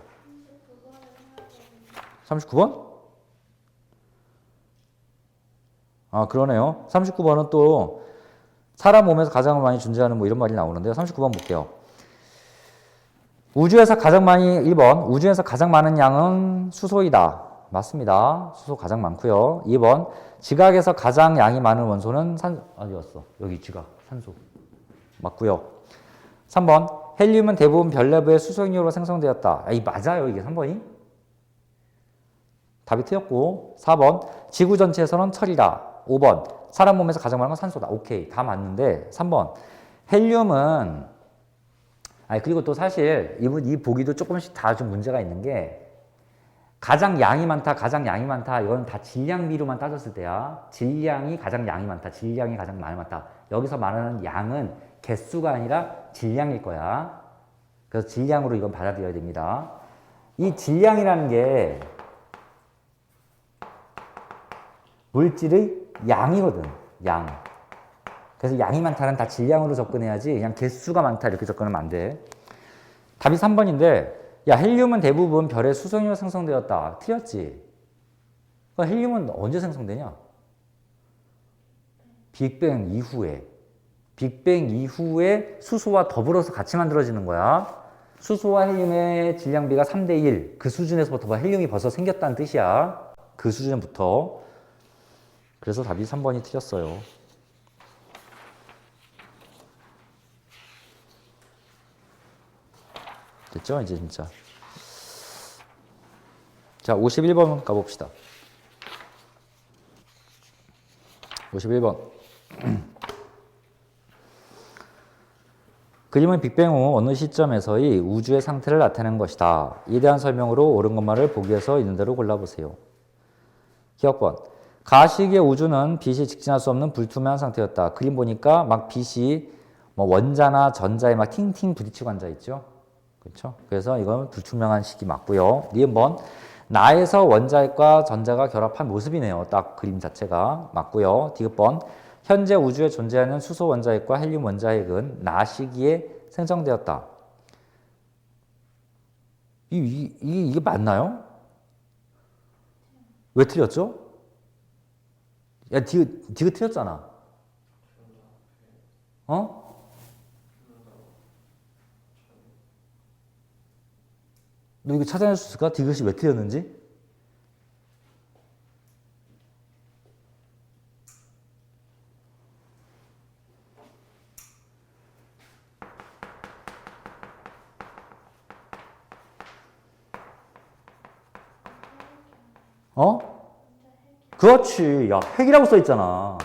39번? 아, 그러네요. 39번은 또 사람 몸에서 가장 많이 존재하는 뭐 이런 말이 나오는데요. 39번 볼게요. 우주에서 가장 많이 1번 우주에서 가장 많은 양은 수소이다. 맞습니다. 수소 가장 많고요. 2번 지각에서 가장 양이 많은 원소는 어디였어? 여기 지각, 산소. 맞고요. 3번 헬륨은 대부분 별 내부의 수소용으로 생성되었다. 맞아요. 이게 3번이? 답이 틀렸고 4번 지구 전체에서는 철이다. 5번 사람 몸에서 가장 많은 건 산소다. 오케이. 다 맞는데 3번 헬륨은 그리고 또 사실 이 보기도 조금씩 다 좀 문제가 있는 게 가장 양이 많다, 이건 다 질량비로만 따졌을 때야. 질량이 가장 양이 많다, 질량이 가장 많다. 여기서 말하는 양은 개수가 아니라 질량일 거야. 그래서 질량으로 이건 받아들여야 됩니다. 이 질량이라는 게 물질의 양이거든. 양. 그래서 양이 많다는 다 질량으로 접근해야지 그냥 개수가 많다 이렇게 접근하면 안 돼. 답이 3번인데 야, 헬륨은 대부분 별의 수성이로 생성되었다. 틀렸지? 그러니까 헬륨은 언제 생성되냐? 빅뱅 이후에. 빅뱅 이후에 수소와 더불어서 같이 만들어지는 거야. 수소와 헬륨의 질량비가 3대 1. 그 수준에서부터 헬륨이 벌써 생겼다는 뜻이야. 그 수준부터. 그래서 답이 3번이 틀렸어요. 됐죠? 이제 진짜. 자, 51번 가봅시다. 51번. 그림은 빅뱅 후 어느 시점에서의 우주의 상태를 나타내는 것이다. 이에 대한 설명으로 옳은 것만을 보기에서 있는 대로 골라보세요. 기억번. 가시기의 우주는 빛이 직진할 수 없는 불투명한 상태였다. 그림 보니까 막 빛이 뭐 원자나 전자에 막 팅팅 부딪히고 앉아있죠. 그렇죠? 그래서 이건 불투명한 식이 맞고요. 니은번. 나에서 원자핵과 전자가 결합한 모습이네요. 딱 그림 자체가 맞고요. 디귿번. 현재 우주에 존재하는 수소 원자핵과 헬륨 원자핵은 나 시기에 생성되었다. 이게 맞나요? 왜 틀렸죠? 야, 디귿 틀렸잖아. 어? 너 이거 찾아낼 수 있을까? 디귿이 왜 틀렸는지? 어? 그렇지. 야, 핵이라고 써 있잖아.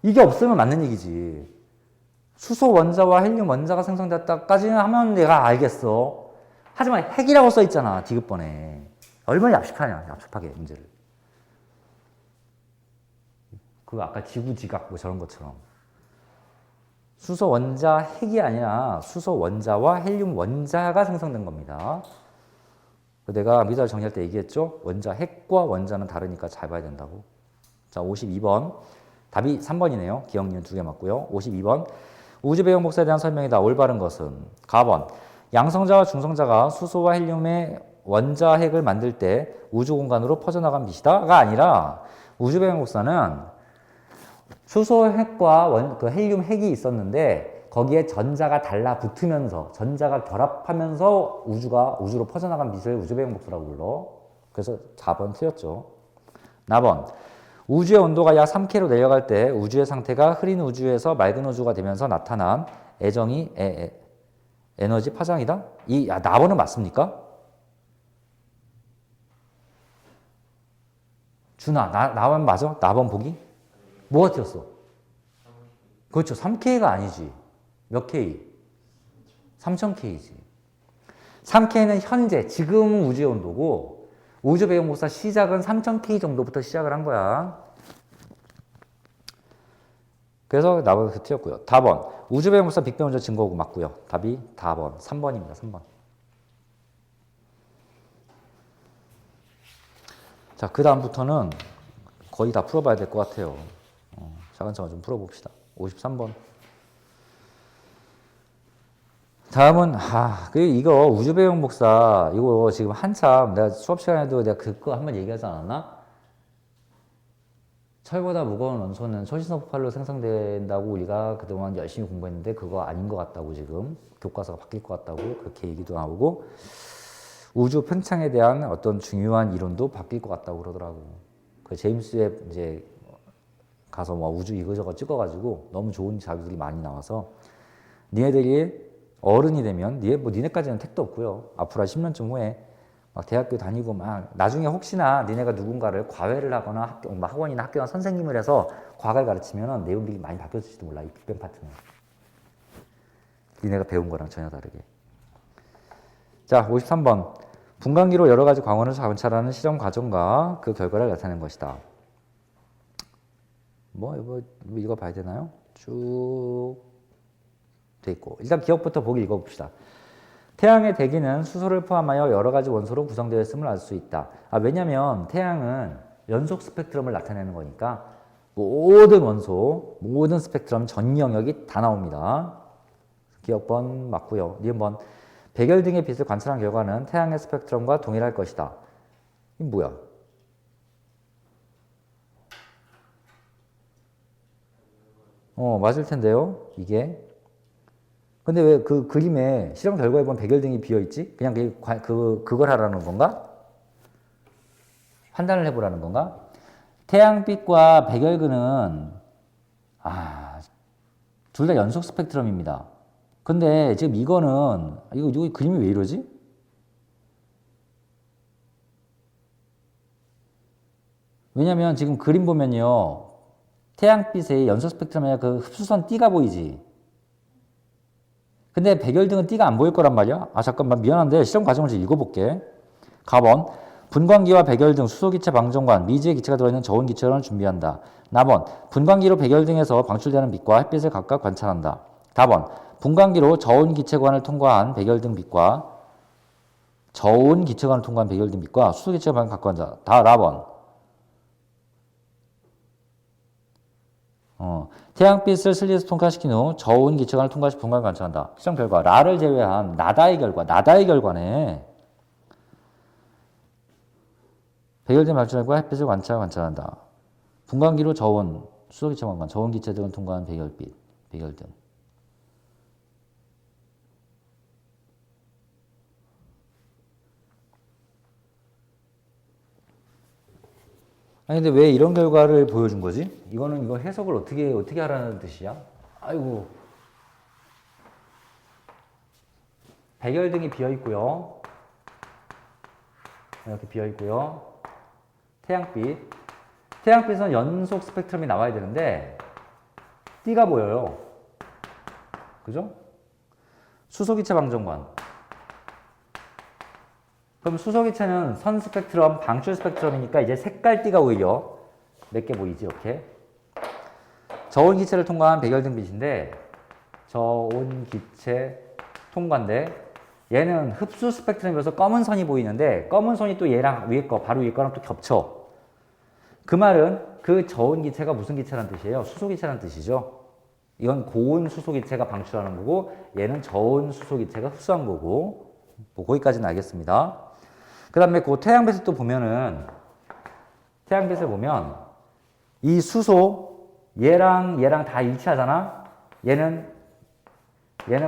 이게 없으면 맞는 얘기지. 수소 원자와 헬륨 원자가 생성됐다까지는 하면 내가 알겠어. 하지만 핵이라고 써 있잖아. 디귿번에. 얼마나 얍삽하냐. 얍삽하게 문제를. 그 아까 지구지각 뭐 저런 것처럼. 수소 원자 핵이 아니라 수소 원자와 헬륨 원자가 생성된 겁니다. 내가 미사일 정리할 때 얘기했죠? 원자 핵과 원자는 다르니까 잘 봐야 된다고. 자, 52번. 답이 3번이네요. 기억니은 2개 맞고요. 52번. 우주 배경 복사에 대한 설명이다. 올바른 것은 가번. 양성자와 중성자가 수소와 헬륨의 원자 핵을 만들 때 우주 공간으로 퍼져나간 빛이다가 아니라 우주 배경 복사는 수소 핵과 그 헬륨 핵이 있었는데 거기에 전자가 달라붙으면서 전자가 결합하면서 우주로 퍼져나간 빛을 우주배경복수라고 불러. 그래서 4번 틀렸죠. 나번. 우주의 온도가 약 3K로 내려갈 때 우주의 상태가 흐린 우주에서 맑은 우주가 되면서 나타난 애정이 에너지 파장이다? 나번은 맞습니까? 준아, 나번 맞아? 나번 보기? 뭐가 틀렸어? 그렇죠. 3K가 아니지. 몇 K? 3000K지. 3K는 현재, 지금은 우주의 온도고 우주 배경 복사 시작은 3000K 정도부터 시작을 한 거야. 그래서 나번 틀렸고요. 다번. 우주 배경 복사 빅뱅 원자 증거고 맞고요. 답이 다번. 3번입니다. 3번. 자, 그 다음부터는 거의 다 풀어봐야 될 것 같아요. 차근차근 좀 풀어봅시다. 53번. 다음은 이거 우주 배경 복사 이거 지금 한참 내가 수업 시간에도 내가 그거 한번 얘기하지 않았나? 철보다 무거운 원소는 초신성 폭발로 생성된다고 우리가 그동안 열심히 공부했는데 그거 아닌 것 같다고 지금 교과서가 바뀔 것 같다고 그렇게 얘기도 나오고 우주 팽창에 대한 어떤 중요한 이론도 바뀔 것 같다고 그러더라고. 그 제임스 웹 이제 가서 뭐 우주 이거저거 찍어가지고 너무 좋은 자료들이 많이 나와서 니네들이 어른이 되면 니네까지는 택도 없고요. 앞으로 한 10년쯤 후에 막 대학교 다니고 막 나중에 혹시나 니네가 누군가를 과외를 하거나 학원이나 학교나 선생님을 해서 과학을 가르치면 내용들이 많이 바뀌어질지도 몰라. 이 빅뱅 파트는. 니네가 배운 거랑 전혀 다르게. 자, 53번. 분광기로 여러 가지 광원을 관찰하는 실험 과정과 그 결과를 나타낸 것이다. 이거 봐야 되나요? 쭉 돼 있고. 일단 기억부터 보기 읽어봅시다. 태양의 대기는 수소를 포함하여 여러 가지 원소로 구성되어 있음을 알 수 있다. 왜냐면 태양은 연속 스펙트럼을 나타내는 거니까 모든 원소, 모든 스펙트럼 전 영역이 다 나옵니다. 기억번 맞고요. 니은번. 백열 등의 빛을 관찰한 결과는 태양의 스펙트럼과 동일할 것이다. 이 뭐야? 맞을 텐데요. 이게. 근데 왜 그 그림에 실험 결과에 보면 백열 등이 비어 있지? 그냥 그걸 하라는 건가? 판단을 해보라는 건가? 태양빛과 백열근은 둘 다 연속 스펙트럼입니다. 근데 지금 이거 그림이 왜 이러지? 왜냐면 지금 그림 보면요. 태양빛의 연속 스펙트럼에 그 흡수선 띠가 보이지? 근데 백열등은 띠가 안 보일 거란 말이야? 잠깐만 미안한데 실험 과정을 좀 읽어볼게. 가번 분광기와 백열등, 수소기체 방정관, 미지의 기체가 들어있는 저온 기체론을 준비한다. 나번 분광기로 백열등에서 방출되는 빛과 햇빛을 각각 관찰한다. 다번 분광기로 저온 기체관을 통과한 백열등 빛과 저온 기체관을 통과한 백열등 빛과 수소기체관을 각각 관찰한다. 라번 태양빛을 슬릿에서 통과시킨 후 저온 기체관을 통과시 분광을 관찰한다. 실험 결과 라를 제외한 나다의 결과네. 백열등 발출과 햇빛을 관찰한다. 분광기로 저온, 수소기체관과 저온 기체 등을 통과한 백열빛, 백열등. 아니 근데 왜 이런 결과를 보여준 거지? 이거 해석을 어떻게 하라는 뜻이야? 아이고. 백열등이 비어 있고요. 이렇게 비어 있고요. 태양빛은 연속 스펙트럼이 나와야 되는데 띠가 보여요. 그죠? 수소기체 방정관. 그럼 수소기체는 선 스펙트럼, 방출 스펙트럼이니까 이제 색깔띠가 오히려 몇 개 보이지 이렇게. 저온기체를 통과한 백열등 빛인데 저온기체 통과인데 얘는 흡수 스펙트럼이라서 검은 선이 보이는데 검은 선이 또 얘랑 바로 위에 거랑 또 겹쳐. 그 말은 그 저온기체가 무슨 기체라는 뜻이에요? 수소기체라는 뜻이죠. 이건 고온 수소기체가 방출하는 거고 얘는 저온 수소기체가 흡수한 거고 뭐 거기까지는 알겠습니다. 그 다음에 그 태양빛을 또 보면은 태양빛을 보면 이 수소 얘랑 다 일치하잖아. 얘는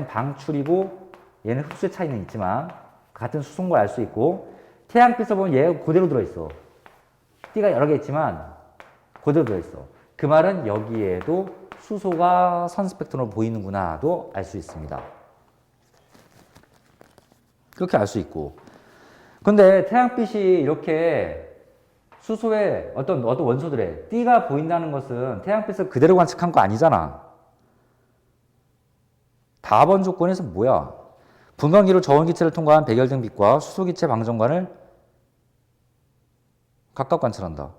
방출이고 얘는 흡수의 차이는 있지만 같은 수소인 걸 알 수 있고 태양빛을 보면 얘 그대로 들어있어. 띠가 여러 개 있지만 그대로 들어있어. 그 말은 여기에도 수소가 선 스펙트럼으로 보이는구나도 알 수 있습니다. 그렇게 알 수 있고. 근데 태양빛이 이렇게 수소의 어떤 원소들의 띠가 보인다는 것은 태양빛을 그대로 관측한 거 아니잖아. 다번 조건에서 뭐야? 분광기로 저온기체를 통과한 백열등 빛과 수소기체 방정관을 각각 관찰한다.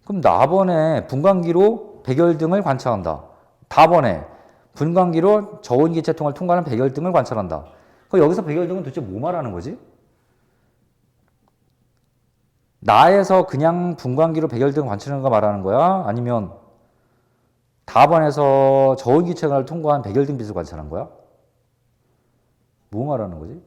그럼 나번에 분광기로 백열등을 관찰한다. 다번에 분광기로 저온기체 통을 통과하는 백열등을 관찰한다. 그럼 여기서 백열등은 도대체 뭐 말하는 거지? 나에서 그냥 분광기로 백열등 관찰하는 거 말하는 거야? 아니면 다번에서 저온기체관을 통과한 백열등 빛을 관찰한 거야? 뭐 말하는 거지?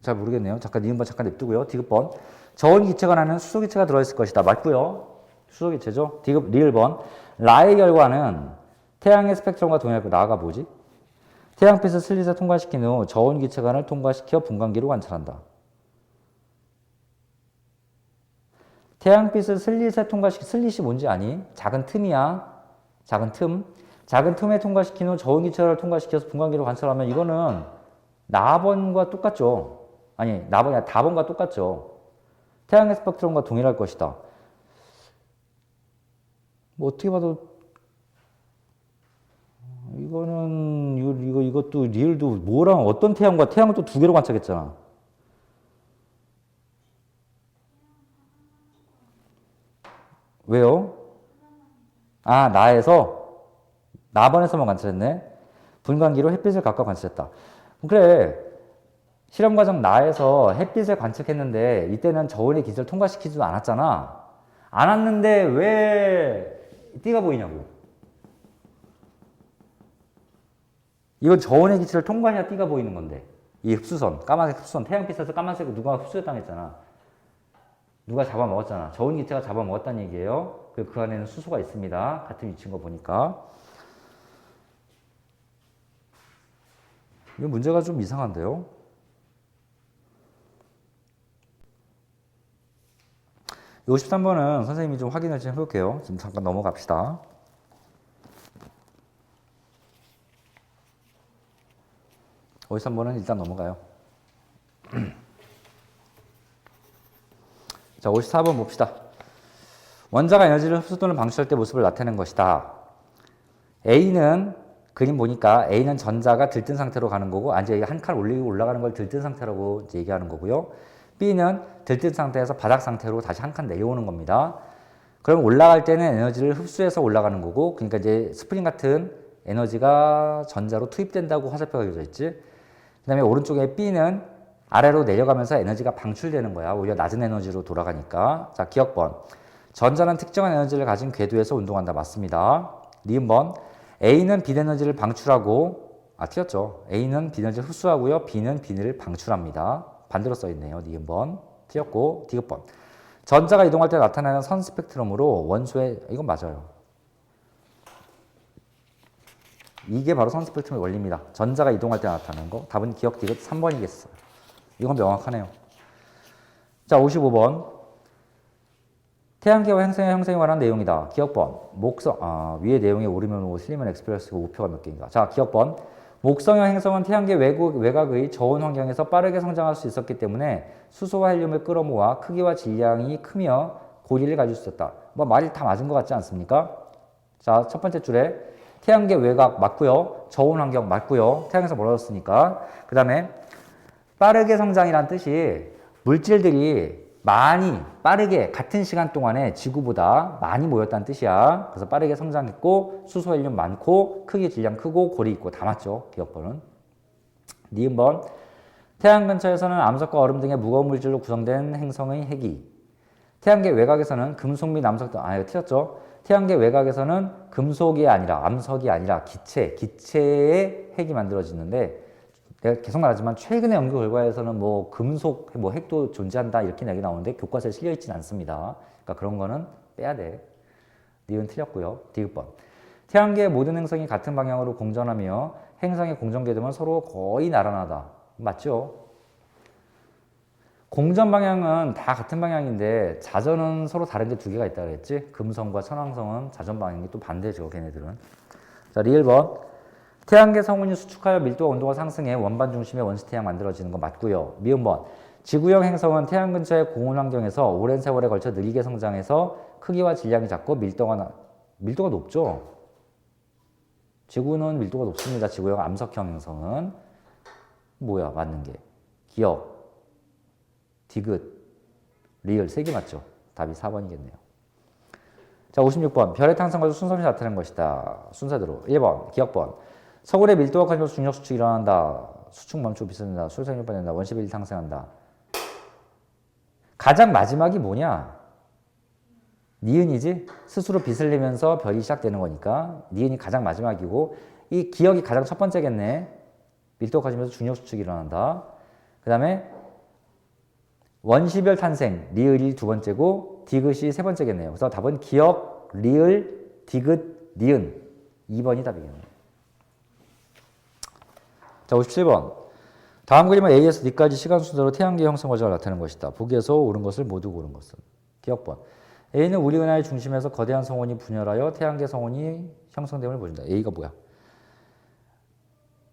잘 모르겠네요. 잠깐 니은번 잠깐 냅두고요. 디귿번 저온기체관 안에는 수소기체가 들어있을 것이다. 맞고요. 수소기체죠. 디귿 리을번 라의 결과는 태양의 스펙트럼과 동일할 거. 라가 뭐지? 태양빛을 슬릿에 통과시킨 후 저온기체관을 통과시켜 분광기로 관찰한다. 태양빛을 슬릿에 슬릿이 뭔지 아니? 작은 틈이야. 작은 틈에 통과시킨 후 저온기체를 통과시켜서 분광기로 관찰하면 이거는 나번과 똑같죠. 아니, 다번과 똑같죠. 태양의 스펙트럼과 동일할 것이다. 뭐 어떻게 봐도 이것도 리을도 뭐랑 어떤 태양과 태양을 또 두 개로 관찰했잖아. 왜요? 나번에서만 관찰했네. 분광기로 햇빛을 각각 관찰했다. 그래. 실험 과정 나에서 햇빛을 관측했는데 이때는 저온의 기체를 통과시키지도 않았잖아. 않았는데 왜 띠가 보이냐고. 이건 저온의 기체를 통과해야 띠가 보이는 건데 이 흡수선, 까만색 흡수선, 태양빛에서 까만색을 누가 흡수했다고 했잖아. 누가 잡아먹었잖아. 저온 기체가 잡아먹었다는 얘기예요. 그리고 그 안에는 수소가 있습니다. 같은 위치인 거 보니까. 이 문제가 좀 이상한데요. 53번은 선생님이 좀 확인을 좀 해볼게요. 지금 잠깐 넘어갑시다. 오 53번은 일단 넘어가요. 자, 54번 봅시다. 원자가 에너지를 흡수 또는 방출할 때 모습을 나타내는 것이다. A는 그림 보니까 A는 전자가 들뜬 상태로 가는 거고, 이제 한 칸 올리고 올라가는 걸 들뜬 상태라고 이제 얘기하는 거고요. B는 들뜬 상태에서 바닥 상태로 다시 한 칸 내려오는 겁니다. 그럼 올라갈 때는 에너지를 흡수해서 올라가는 거고, 그러니까 이제 스프링 같은 에너지가 전자로 투입된다고 화살표가 그려져 있지. 그 다음에 오른쪽에 B는 아래로 내려가면서 에너지가 방출되는 거야. 오히려 낮은 에너지로 돌아가니까. 자, 기억번. 전자는 특정한 에너지를 가진 궤도에서 운동한다. 맞습니다. 니은번. A는 빛 에너지를 방출하고, 틀렸죠. A는 빛 에너지를 흡수하고요. B는 빛을 방출합니다. 반대로 써있네요. 니은번. 틀렸고, 디귿번. 전자가 이동할 때 나타나는 선 스펙트럼으로 원소의, 이건 맞아요. 이게 바로 선 스펙트럼의 원리입니다. 전자가 이동할 때 나타나는 거. 답은 기억 디귿 3번이겠어요. 이건 명확하네요. 자, 55번. 태양계와 행성의 형성에 관한 내용이다. 기억번. 위의 내용에 오르면 O, 틀리면 X 플러스 우표가 몇 개인가. 자, 기억번. 목성형 행성은 태양계 외곽의 저온 환경에서 빠르게 성장할 수 있었기 때문에 수소와 헬륨을 끌어모아 크기와 질량이 크며 고리를 가질 수 있었다. 뭐 말이 다 맞은 것 같지 않습니까? 자, 첫 번째 줄에 태양계 외곽 맞고요. 저온 환경 맞고요. 태양에서 멀어졌으니까. 그 다음에 빠르게 성장이란 뜻이 물질들이 많이 빠르게 같은 시간 동안에 지구보다 많이 모였다는 뜻이야. 그래서 빠르게 성장했고 수소 헬륨 많고 크기 질량 크고 고리 있고 다 맞죠. 기억번은. 니은번. 태양 근처에서는 암석과 얼음 등의 무거운 물질로 구성된 행성의 핵이, 태양계 외곽에서는 금속 및 암석 등, 이거 틀렸죠. 태양계 외곽에서는 금속이 아니라 암석이 아니라 기체의 핵이 만들어지는데, 내가 계속 말하지만 최근의 연구 결과에서는 뭐 금속 뭐 핵도 존재한다 이렇게 얘기 나오는데 교과서에 실려 있지는 않습니다. 그러니까 그런 거는 빼야 돼. 니은 틀렸고요. 디귿번. 태양계의 모든 행성이 같은 방향으로 공전하며 행성의 공전 궤도는 서로 거의 나란하다. 맞죠? 공전 방향은 다 같은 방향인데 자전은 서로 다른 게 두 개가 있다 그랬지? 금성과 천왕성은 자전 방향이 또 반대죠. 걔네들은. 자, 리을번. 태양계 성운이 수축하여 밀도와 온도가 상승해 원반 중심의 원시태양 만들어지는 거 맞고요. 미음번. 지구형 행성은 태양 근처의 고온 환경에서 오랜 세월에 걸쳐 느리게 성장해서 크기와 질량이 작고 밀도가 높죠. 지구는 밀도가 높습니다. 지구형 암석형 행성은. 뭐야 맞는 게. 기억, 디귿, 리을 세 개 맞죠. 답이 4번이겠네요. 자, 56번. 별의 탄생과도 순서이 나타나는 것이다. 순서대로. 1번 기억번. 서울의 밀도가 커지면서 중력 수축이 일어난다. 수축 멈추고 비슷해진다. 술생률 빠진다. 원시 빛이 상승한다. 가장 마지막이 뭐냐? 니은이지? 스스로 빛을 내면서 별이 시작되는 거니까 니은이 가장 마지막이고 이 기억이 가장 첫 번째겠네. 밀도가 커지면서 중력 수축이 일어난다. 그 다음에 원시별 탄생, 리을이 두 번째고 디귿이 세 번째겠네요. 그래서 답은 기억, 리을, 디귿, 니은 2번이 답이겠네요. 자, 57번. 다음 그림은 A에서 D까지 시간 순서로 태양계 형성 과정을 나타내는 것이다. 보기에서 옳은 것을 모두 고른 것은. 기억번. A는 우리 은하의 중심에서 거대한 성운이 분열하여 태양계 성운이 형성됨을 보인다. A가 뭐야?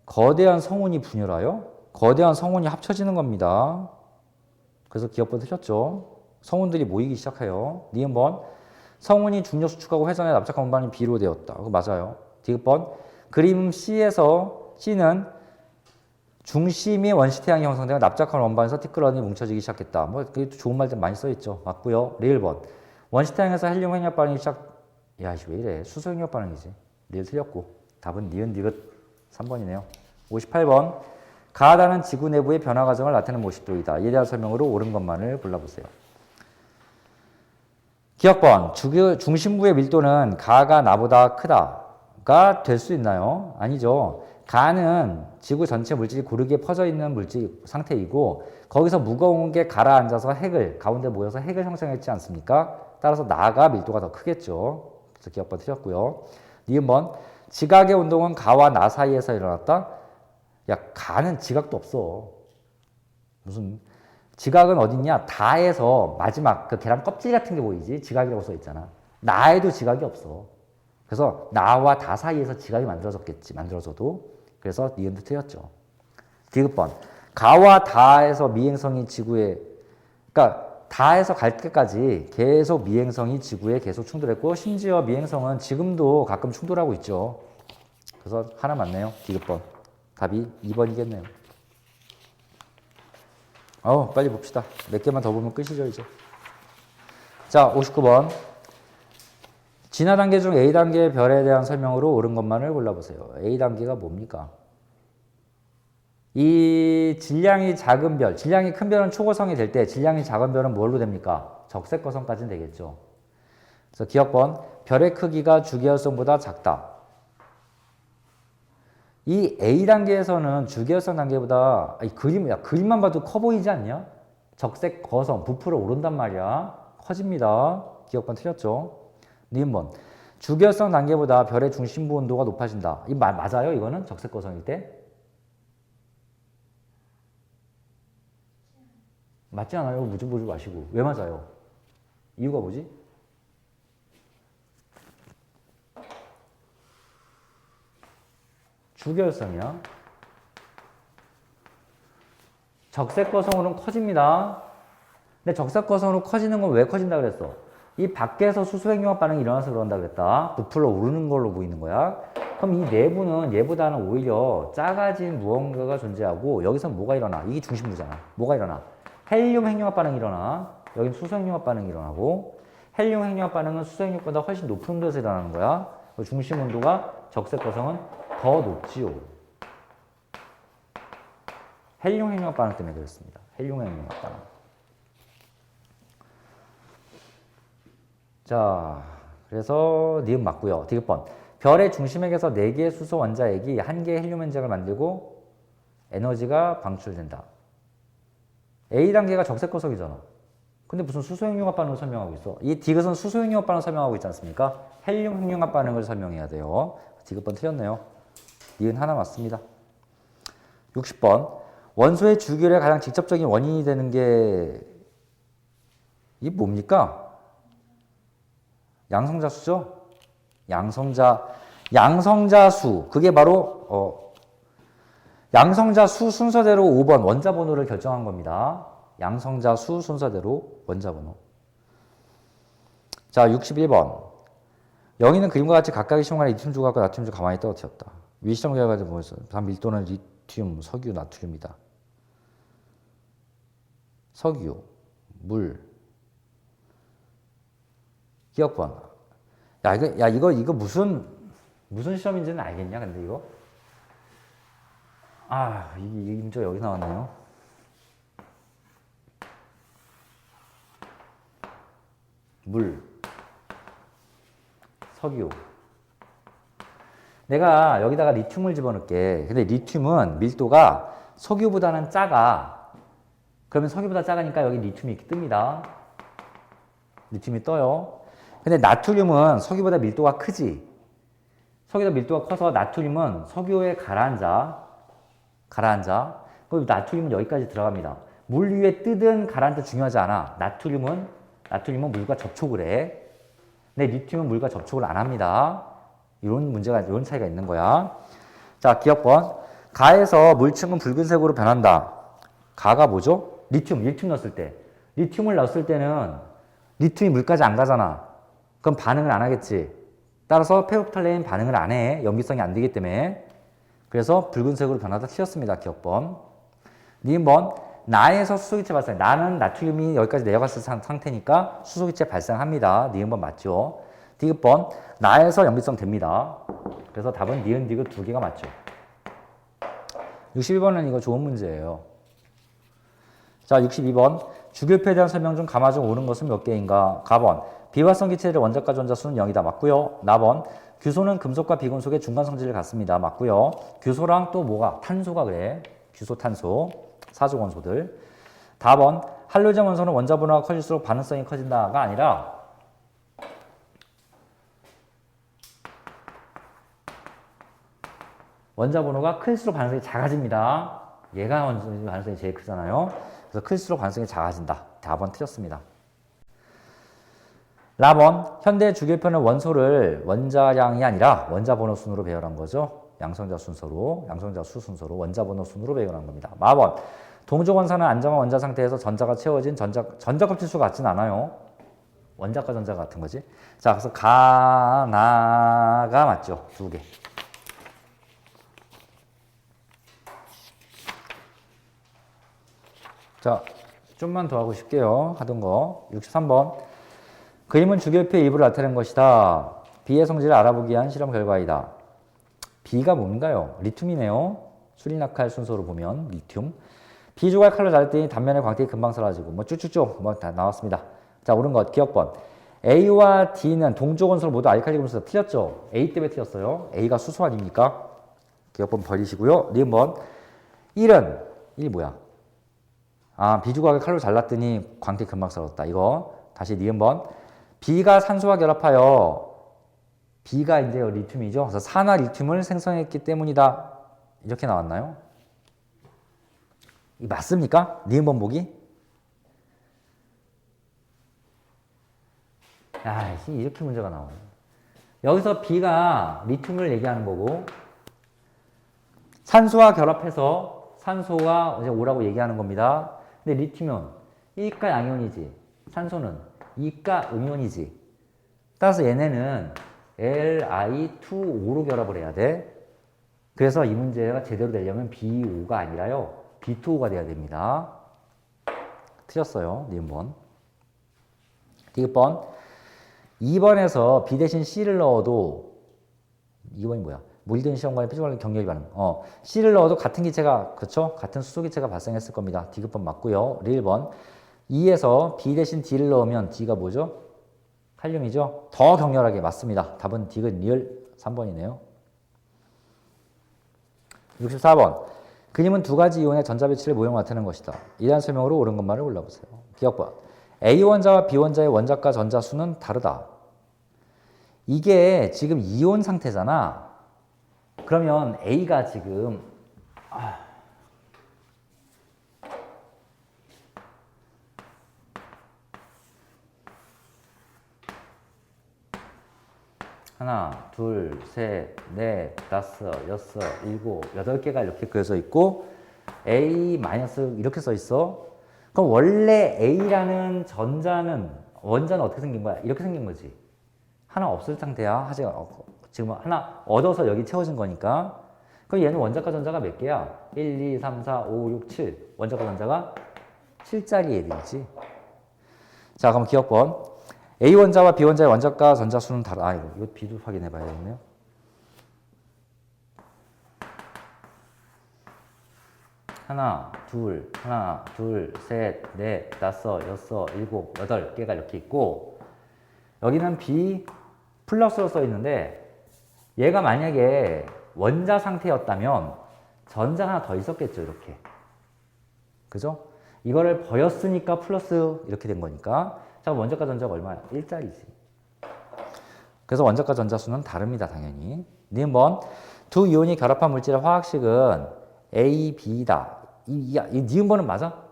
거대한 성운이 분열하여? 거대한 성운이 합쳐지는 겁니다. 그래서 기억번 틀렸죠. 성운들이 모이기 시작해요. 니은번. 성운이 중력 수축하고 회전에 납작한 원반이 B로 되었다. 그거 맞아요. 디귿번. 그림 C에서 C는 중심이 원시태양이 형성되어 납작한 원반에서 티끌어니 뭉쳐지기 시작했다. 뭐 그게 좋은 말들 많이 써있죠. 맞고요. 리을번. 원시태양에서 헬륨 핵력 반응이 야, 이거 왜 이래? 수소 핵력 반응이지. 리을 틀렸고. 답은 니은 디귿 3번이네요. 58번. 가하다는 지구 내부의 변화 과정을 나타내는 모식도이다. 이에 대한 설명으로 옳은 것만을 골라보세요. 기억번. 중심부의 밀도는 가가 나보다 크다가 될 수 있나요? 아니죠. 가는 지구 전체 물질이 고르게 퍼져 있는 물질 상태이고 거기서 무거운 게 가라앉아서 핵을 가운데 모여서 핵을 형성했지 않습니까? 따라서 나가 밀도가 더 크겠죠. 그래서 기억번 틀렸고요. 니은번 지각의 운동은 가와 나 사이에서 일어났다. 야, 가는 지각도 없어. 무슨 지각은 어딨냐? 다에서 마지막 그 계란 껍질 같은 게 보이지? 지각이라고 써 있잖아. 나에도 지각이 없어. 그래서 나와 다 사이에서 지각이 만들어졌겠지. 만들어져도. 그래서 니은도 틀렸죠. 디귿번 가와 다에서 미행성이 지구에 그러니까 다에서 갈 때까지 계속 미행성이 지구에 계속 충돌했고 심지어 미행성은 지금도 가끔 충돌하고 있죠. 그래서 하나 맞네요. 디귿번 답이 2번이겠네요. 빨리 봅시다. 몇 개만 더 보면 끝이죠 이제. 자 59번 진화 단계 중 A단계의 별에 대한 설명으로 옳은 것만을 골라보세요. A단계가 뭡니까? 이 질량이 작은 별, 질량이 큰 별은 초고성이 될 때 질량이 작은 별은 뭘로 됩니까? 적색거성까지는 되겠죠. 그래서 기억번 별의 크기가 주계열성보다 작다. 이 A단계에서는 주계열성 단계보다 그림만 봐도 커 보이지 않냐? 적색거성, 부풀어 오른단 말이야. 커집니다. 기억번 틀렸죠. 니은번 주계열성 단계보다 별의 중심부 온도가 높아진다. 이 맞아요? 이거는 적색거성일 때? 맞지 않아요? 무지 보지 마시고. 왜 맞아요? 이유가 뭐지? 주계열성이야. 적색거성으로는 커집니다. 근데 적색거성으로 커지는 건 왜 커진다 그랬어? 이 밖에서 수소핵융합 반응이 일어나서 그런다 그랬다. 부풀어 오르는 걸로 보이는 거야. 그럼 이 내부는 얘보다는 오히려 작아진 무언가가 존재하고 여기서 뭐가 일어나? 이게 중심부잖아. 뭐가 일어나? 헬륨 핵융합 반응이 일어나. 여긴 수소핵융합 반응이 일어나고 헬륨 핵융합 반응은 수소핵융합보다 훨씬 높은 온도에서 일어나는 거야. 중심 온도가 적색거성은 더 높지요. 헬륨 핵융합 반응 때문에 그렇습니다. 헬륨 핵융합 반응. 자, 그래서 니은 맞고요. 디귿번 별의 중심액에서 4개의 수소 원자액이 1개의 헬륨 원자를 만들고 에너지가 방출된다. A단계가 적색거성이잖아. 근데 무슨 수소핵융합 반응을 설명하고 있어? 이 디귿은 수소핵융합 반응을 설명하고 있지 않습니까? 헬륨 핵융합 반응을 설명해야 돼요. 디귿번 틀렸네요. 니은 하나 맞습니다. 60번 원소의 주기율의 가장 직접적인 원인이 되는 게 이게 뭡니까? 양성자수죠? 양성자수. 그게 바로 양성자수 순서대로 5번 원자 번호를 결정한 겁니다. 양성자수 순서대로 원자 번호. 자, 61번. 영희는 그림과 같이 각각의 시험관에 리튬 조각과 나트륨 을 가만히 떨어뜨렸다. 위 시험 결과가 뭐였어? 단 밀도는 리튬, 석유, 나트륨이다. 석유, 물. 기억번. 이거 무슨 시험인지는 알겠냐? 근데 이거? 이게 문제 여기 나왔네요. 물, 석유. 내가 여기다가 리튬을 집어넣을게. 근데 리튬은 밀도가 석유보다는 작아. 그러면 석유보다 작으니까 여기 리튬이 이렇게 뜹니다. 리튬이 떠요. 근데 나트륨은 석유보다 밀도가 크지. 석유보다 밀도가 커서 나트륨은 석유에 가라앉아. 그럼 나트륨은 여기까지 들어갑니다. 물 위에 뜨든 가라앉든 중요하지 않아. 나트륨은 물과 접촉을 해. 근데 리튬은 물과 접촉을 안 합니다. 이런 차이가 있는 거야. 자, 기억번. 가에서 물층은 붉은색으로 변한다. 가가 뭐죠? 리튬 넣었을 때. 리튬을 넣었을 때는 리튬이 물까지 안 가잖아. 그럼 반응을 안 하겠지. 따라서 페옵탈레인 반응을 안 해. 염기성이 안 되기 때문에. 그래서 붉은색으로 변하다 틀렸습니다. 기억번. 니은번. 나에서 수소기체 발생. 나는 나트륨이 여기까지 내려갔을 상태니까 수소기체 발생합니다. 니은번 맞죠. 디귿번. 나에서 염기성 됩니다. 그래서 답은 니은, 디귿 두 개가 맞죠. 62번은 이거 좋은 문제예요. 자, 62번. 주기율표에 대한 설명 중 가마 중 옳은 것은 몇 개인가? 가번. 비활성 기체의 원자까지 원자 수는 0이다. 맞고요. 나번. 규소는 금속과 비금속의 중간 성질을 갖습니다. 맞고요. 규소랑 또 뭐가? 탄소가 그래. 규소, 탄소, 사족 원소들. 답은 할로젠 원소는 원자 번호가 커질수록 반응성이 커진다가 아니라 원자 번호가 클수록 반응성이 작아집니다. 얘가 반응성이 제일 크잖아요. 그래서 클수록 반응성이 작아진다. 답은 틀렸습니다. 라번 현대 주기표는 원소를 원자량이 아니라 원자 번호 순으로 배열한 거죠. 양성자 순서로, 양성자 수 순서로 원자 번호 순으로 배열한 겁니다. 마번 동족 원소는 안정한 원자 상태에서 전자가 채워진 전자 껍질 수가 같진 않아요. 원자과 전자가 같은 거지. 자, 그래서 가나가 맞죠. 두 개. 자, 좀만 더 하고 싶게요. 하던 거. 63번. 그림은 주기율표의 일부를 나타낸 것이다. B의 성질을 알아보기 위한 실험 결과이다. B가 뭔가요? 리튬이네요. 수리낙할 순서로 보면 리튬. B 조각 칼로 자르더니 단면의 광택이 금방 사라지고 뭐 쭉쭉쭉 뭐 다 나왔습니다. 자, 옳은 것 기억번. A와 D는 동족 원소로 모두 알칼리 금속에서 틀렸죠. A 때문에 틀렸어요. A가 수소 아닙니까? 기억번 버리시고요. 니은번 1은 1 뭐야? 아, B 조각을 칼로 잘랐더니 광택이 금방 사라졌다. 이거 다시 니은번. B가 산소와 결합하여 B가 이제 리튬이죠. 그래서 산화 리튬을 생성했기 때문이다. 이렇게 나왔나요? 이 맞습니까? 니은번 보기? 야, 이렇게 문제가 나와요. 여기서 B가 리튬을 얘기하는 거고 산소와 결합해서 산소가 이제 오라고 얘기하는 겁니다. 근데 리튬은 1가 양이온이지. 산소는 2가 음이온이지. 따라서 얘네는 Li2O로 결합을 해야 돼. 그래서 이 문제가 제대로 되려면 B5가 아니라요. B2O가 돼야 됩니다. 틀렸어요. 니은번. 디귿번. 2번에서 B 대신 C를 넣어도 2번이 뭐야? 물든 시험관의 표준관리 경력이 반응. C를 넣어도 같은 기체가 그렇죠? 같은 수소 기체가 발생했을 겁니다. 디귿번 맞고요. 1번. 2에서 B 대신 D를 넣으면 D가 뭐죠? 칼륨이죠? 더 격렬하게 맞습니다. 답은 디귿 리을 3번이네요. 64번. 그림은 두 가지 이온의 전자 배치를 모형으로 나타낸 것이다. 이러한 설명으로 옳은 것만을 골라보세요. 기억번. A 원자와 B 원자의 원자과 전자 수는 다르다. 이게 지금 이온 상태잖아. 그러면 A가 지금 하나, 둘, 셋, 넷, 다섯, 여섯, 일곱, 여덟 개가 이렇게 그려져 있고 A 마이너스 이렇게 써 있어. 그럼 원래 A라는 원자는 어떻게 생긴 거야? 이렇게 생긴 거지. 하나 없을 상태야. 지금 하나 얻어서 여기 채워진 거니까. 그럼 얘는 원자과 전자가 몇 개야? 1, 2, 3, 4, 5, 6, 7. 원자과 전자가 7짜리 애들이지. 자, 그럼 기억번. A 원자와 B 원자의 원자과 전자 수는 다르다. 이거 B도 확인해 봐야겠네요. 하나, 둘, 셋, 넷, 다섯, 여섯, 일곱, 여덟 개가 이렇게 있고 여기는 B 플러스로 써 있는데 얘가 만약에 원자 상태였다면 전자 하나 더 있었겠죠, 이렇게. 그죠? 이거를 버렸으니까 플러스 이렇게 된 거니까. 자, 원자과 전자가 얼마야? 1짜리지. 그래서 원자과 전자 수는 다릅니다, 당연히. 니은번. 두 이온이 결합한 물질의 화학식은 A, B다. 이 니은번은 맞아?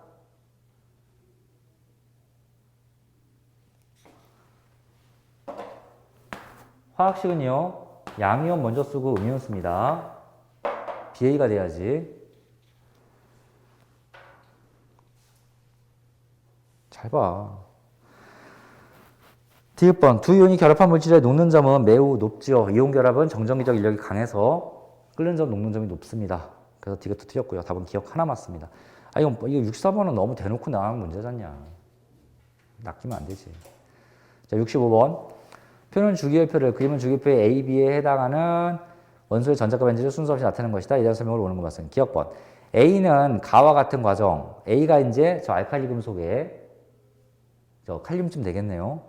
화학식은요, 양이온 먼저 쓰고 음이온 씁니다. BA가 돼야지. 잘 봐. 디귿번. 두 이온이 결합한 물질의 녹는 점은 매우 높죠. 이온 결합은 정전기적 인력이 강해서 끓는 점, 녹는 점이 높습니다. 그래서 디귿도 틀렸고요. 답은 기억 하나 맞습니다. 이거 64번은 너무 대놓고 나가는 문제잖냐. 낚이면 안 되지. 자, 65번. 표는 주기율표를 그림은 주기율표의 A, B에 해당하는 원소의 전자과 변질을 순서 없이 나타내는 것이다. 이런 설명으로 오는 것 맞습니다. 기억번. A는 가와 같은 과정. A가 이제 저 알칼리 금속에 저 칼륨쯤 되겠네요.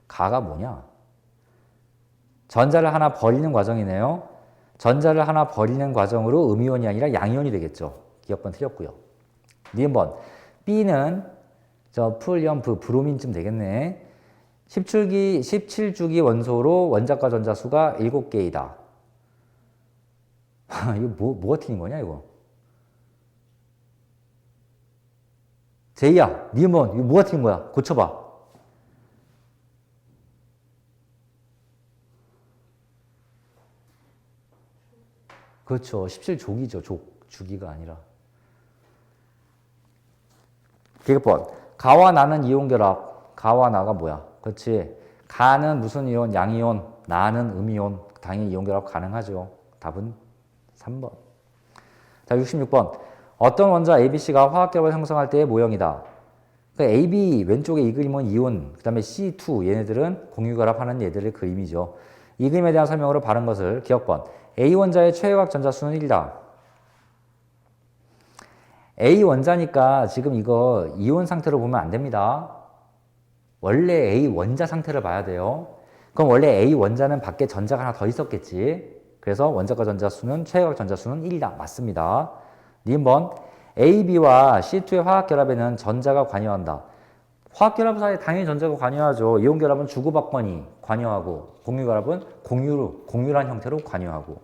가가 뭐냐? 전자를 하나 버리는 과정이네요. 전자를 하나 버리는 과정으로 음이온이 아니라 양이온이 되겠죠. 기억번 틀렸고요. 니은번 B는 저 풀연프 브로민쯤 되겠네. 17주기 원소로 원자과 전자수가 7개이다. 이거 뭐가 틀린 거냐 이거? 제이야, 니은번 이거 뭐가 틀린 거야? 고쳐봐. 그렇죠. 17족이죠. 주기가 아니라. 기억번 가와 나는 이온 결합. 가와 나가 뭐야? 그렇지. 가는 무슨 이온? 양이온. 나는 음이온. 당연히 이온 결합 가능하죠. 답은 3번. 자, 66번. 어떤 원자 ABC가 화학 결합을 형성할 때의 모형이다. 그러니까 AB 왼쪽에 이 그림은 이온, 그 다음에 C2 얘네들은 공유 결합하는 얘들의 그림이죠. 이 그림에 대한 설명으로 바른 것을 기억번. A 원자의 최외곽 전자수는 1이다. A 원자니까 지금 이거 이온 상태로 보면 안 됩니다. 원래 A 원자 상태를 봐야 돼요. 그럼 원래 A 원자는 밖에 전자가 하나 더 있었겠지. 그래서 원자과 전자수는 최외곽 전자수는 1이다. 맞습니다. 니은번 AB와 C2의 화학 결합에는 전자가 관여한다. 화학 결합 사이에 당연히 전자가 관여하죠. 이온 결합은 주고받거니 관여하고 공유 결합은 공유란 형태로 관여하고.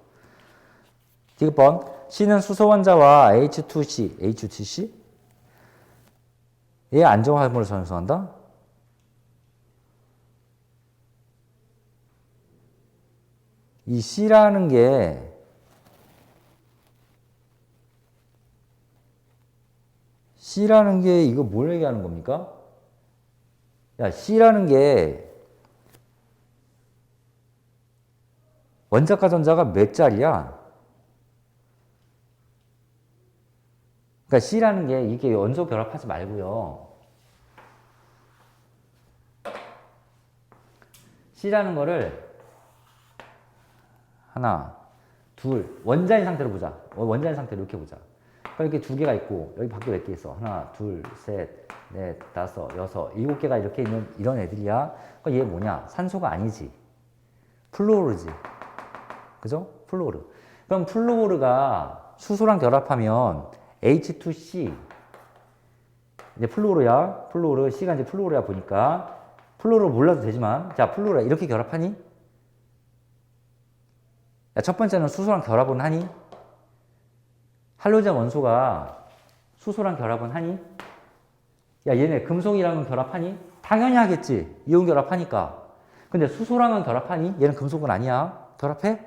디귿번 C는 수소 원자와 H2C, H2C? 얘 안정화합물을 형성한다? 이 C라는 게 이거 뭘 얘기하는 겁니까? 야, C라는 게 원자과 전자가 몇 자리야? 그러니까 C라는 게 이게 원소 결합하지 말고요. C라는 거를 하나, 둘, 원자인 상태로 보자. 원자인 상태로 이렇게 보자. 그럼 이렇게 두 개가 있고 여기 밖에 몇 개 있어? 하나, 둘, 셋, 넷, 다섯, 여섯, 7개가 이렇게 있는 이런 애들이야. 그럼 얘 뭐냐? 산소가 아니지. 플루오르지. 그죠? 플루오르. 그럼 플루오르가 수소랑 결합하면 H2C. 이제 플루오르야. 플루오르. C가 이제 플루오르야 보니까. 플루오르 몰라도 되지만. 자, 플루오르 이렇게 결합하니? 야, 첫 번째는 수소랑 결합은 하니? 할로젠 원소가 수소랑 결합은 하니? 야, 얘네 금속이랑은 결합하니? 당연히 하겠지. 이온 결합하니까. 근데 수소랑은 결합하니? 얘는 금속은 아니야. 결합해?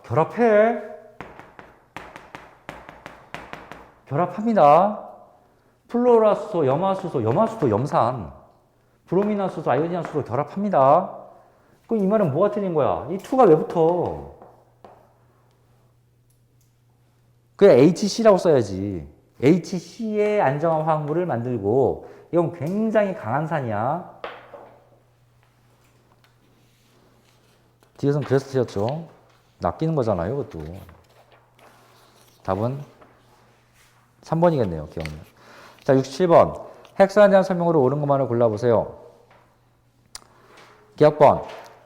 결합해. 결합합니다. 플로라수소, 염화수소, 염산. 브로미나수소, 아이오딘화수소 결합합니다. 그럼 이 말은 뭐가 틀린 거야? 이 2가 왜 붙어? 그래, HC라고 써야지. HC의 안정화 화학물을 만들고, 이건 굉장히 강한 산이야. 뒤에서는 그래서 틀렸죠. 낚이는 거잖아요, 이것도. 답은 3번이겠네요, 기억력. 자, 67번. 핵산에 대한 설명으로 옳은 것만을 골라보세요. 기억번.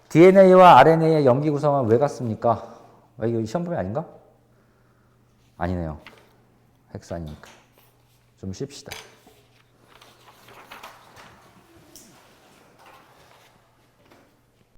DNA와 RNA의 염기 구성은 왜 같습니까? 이거 시험범위 아닌가? 아니네요. 핵산이니까. 좀 쉽시다.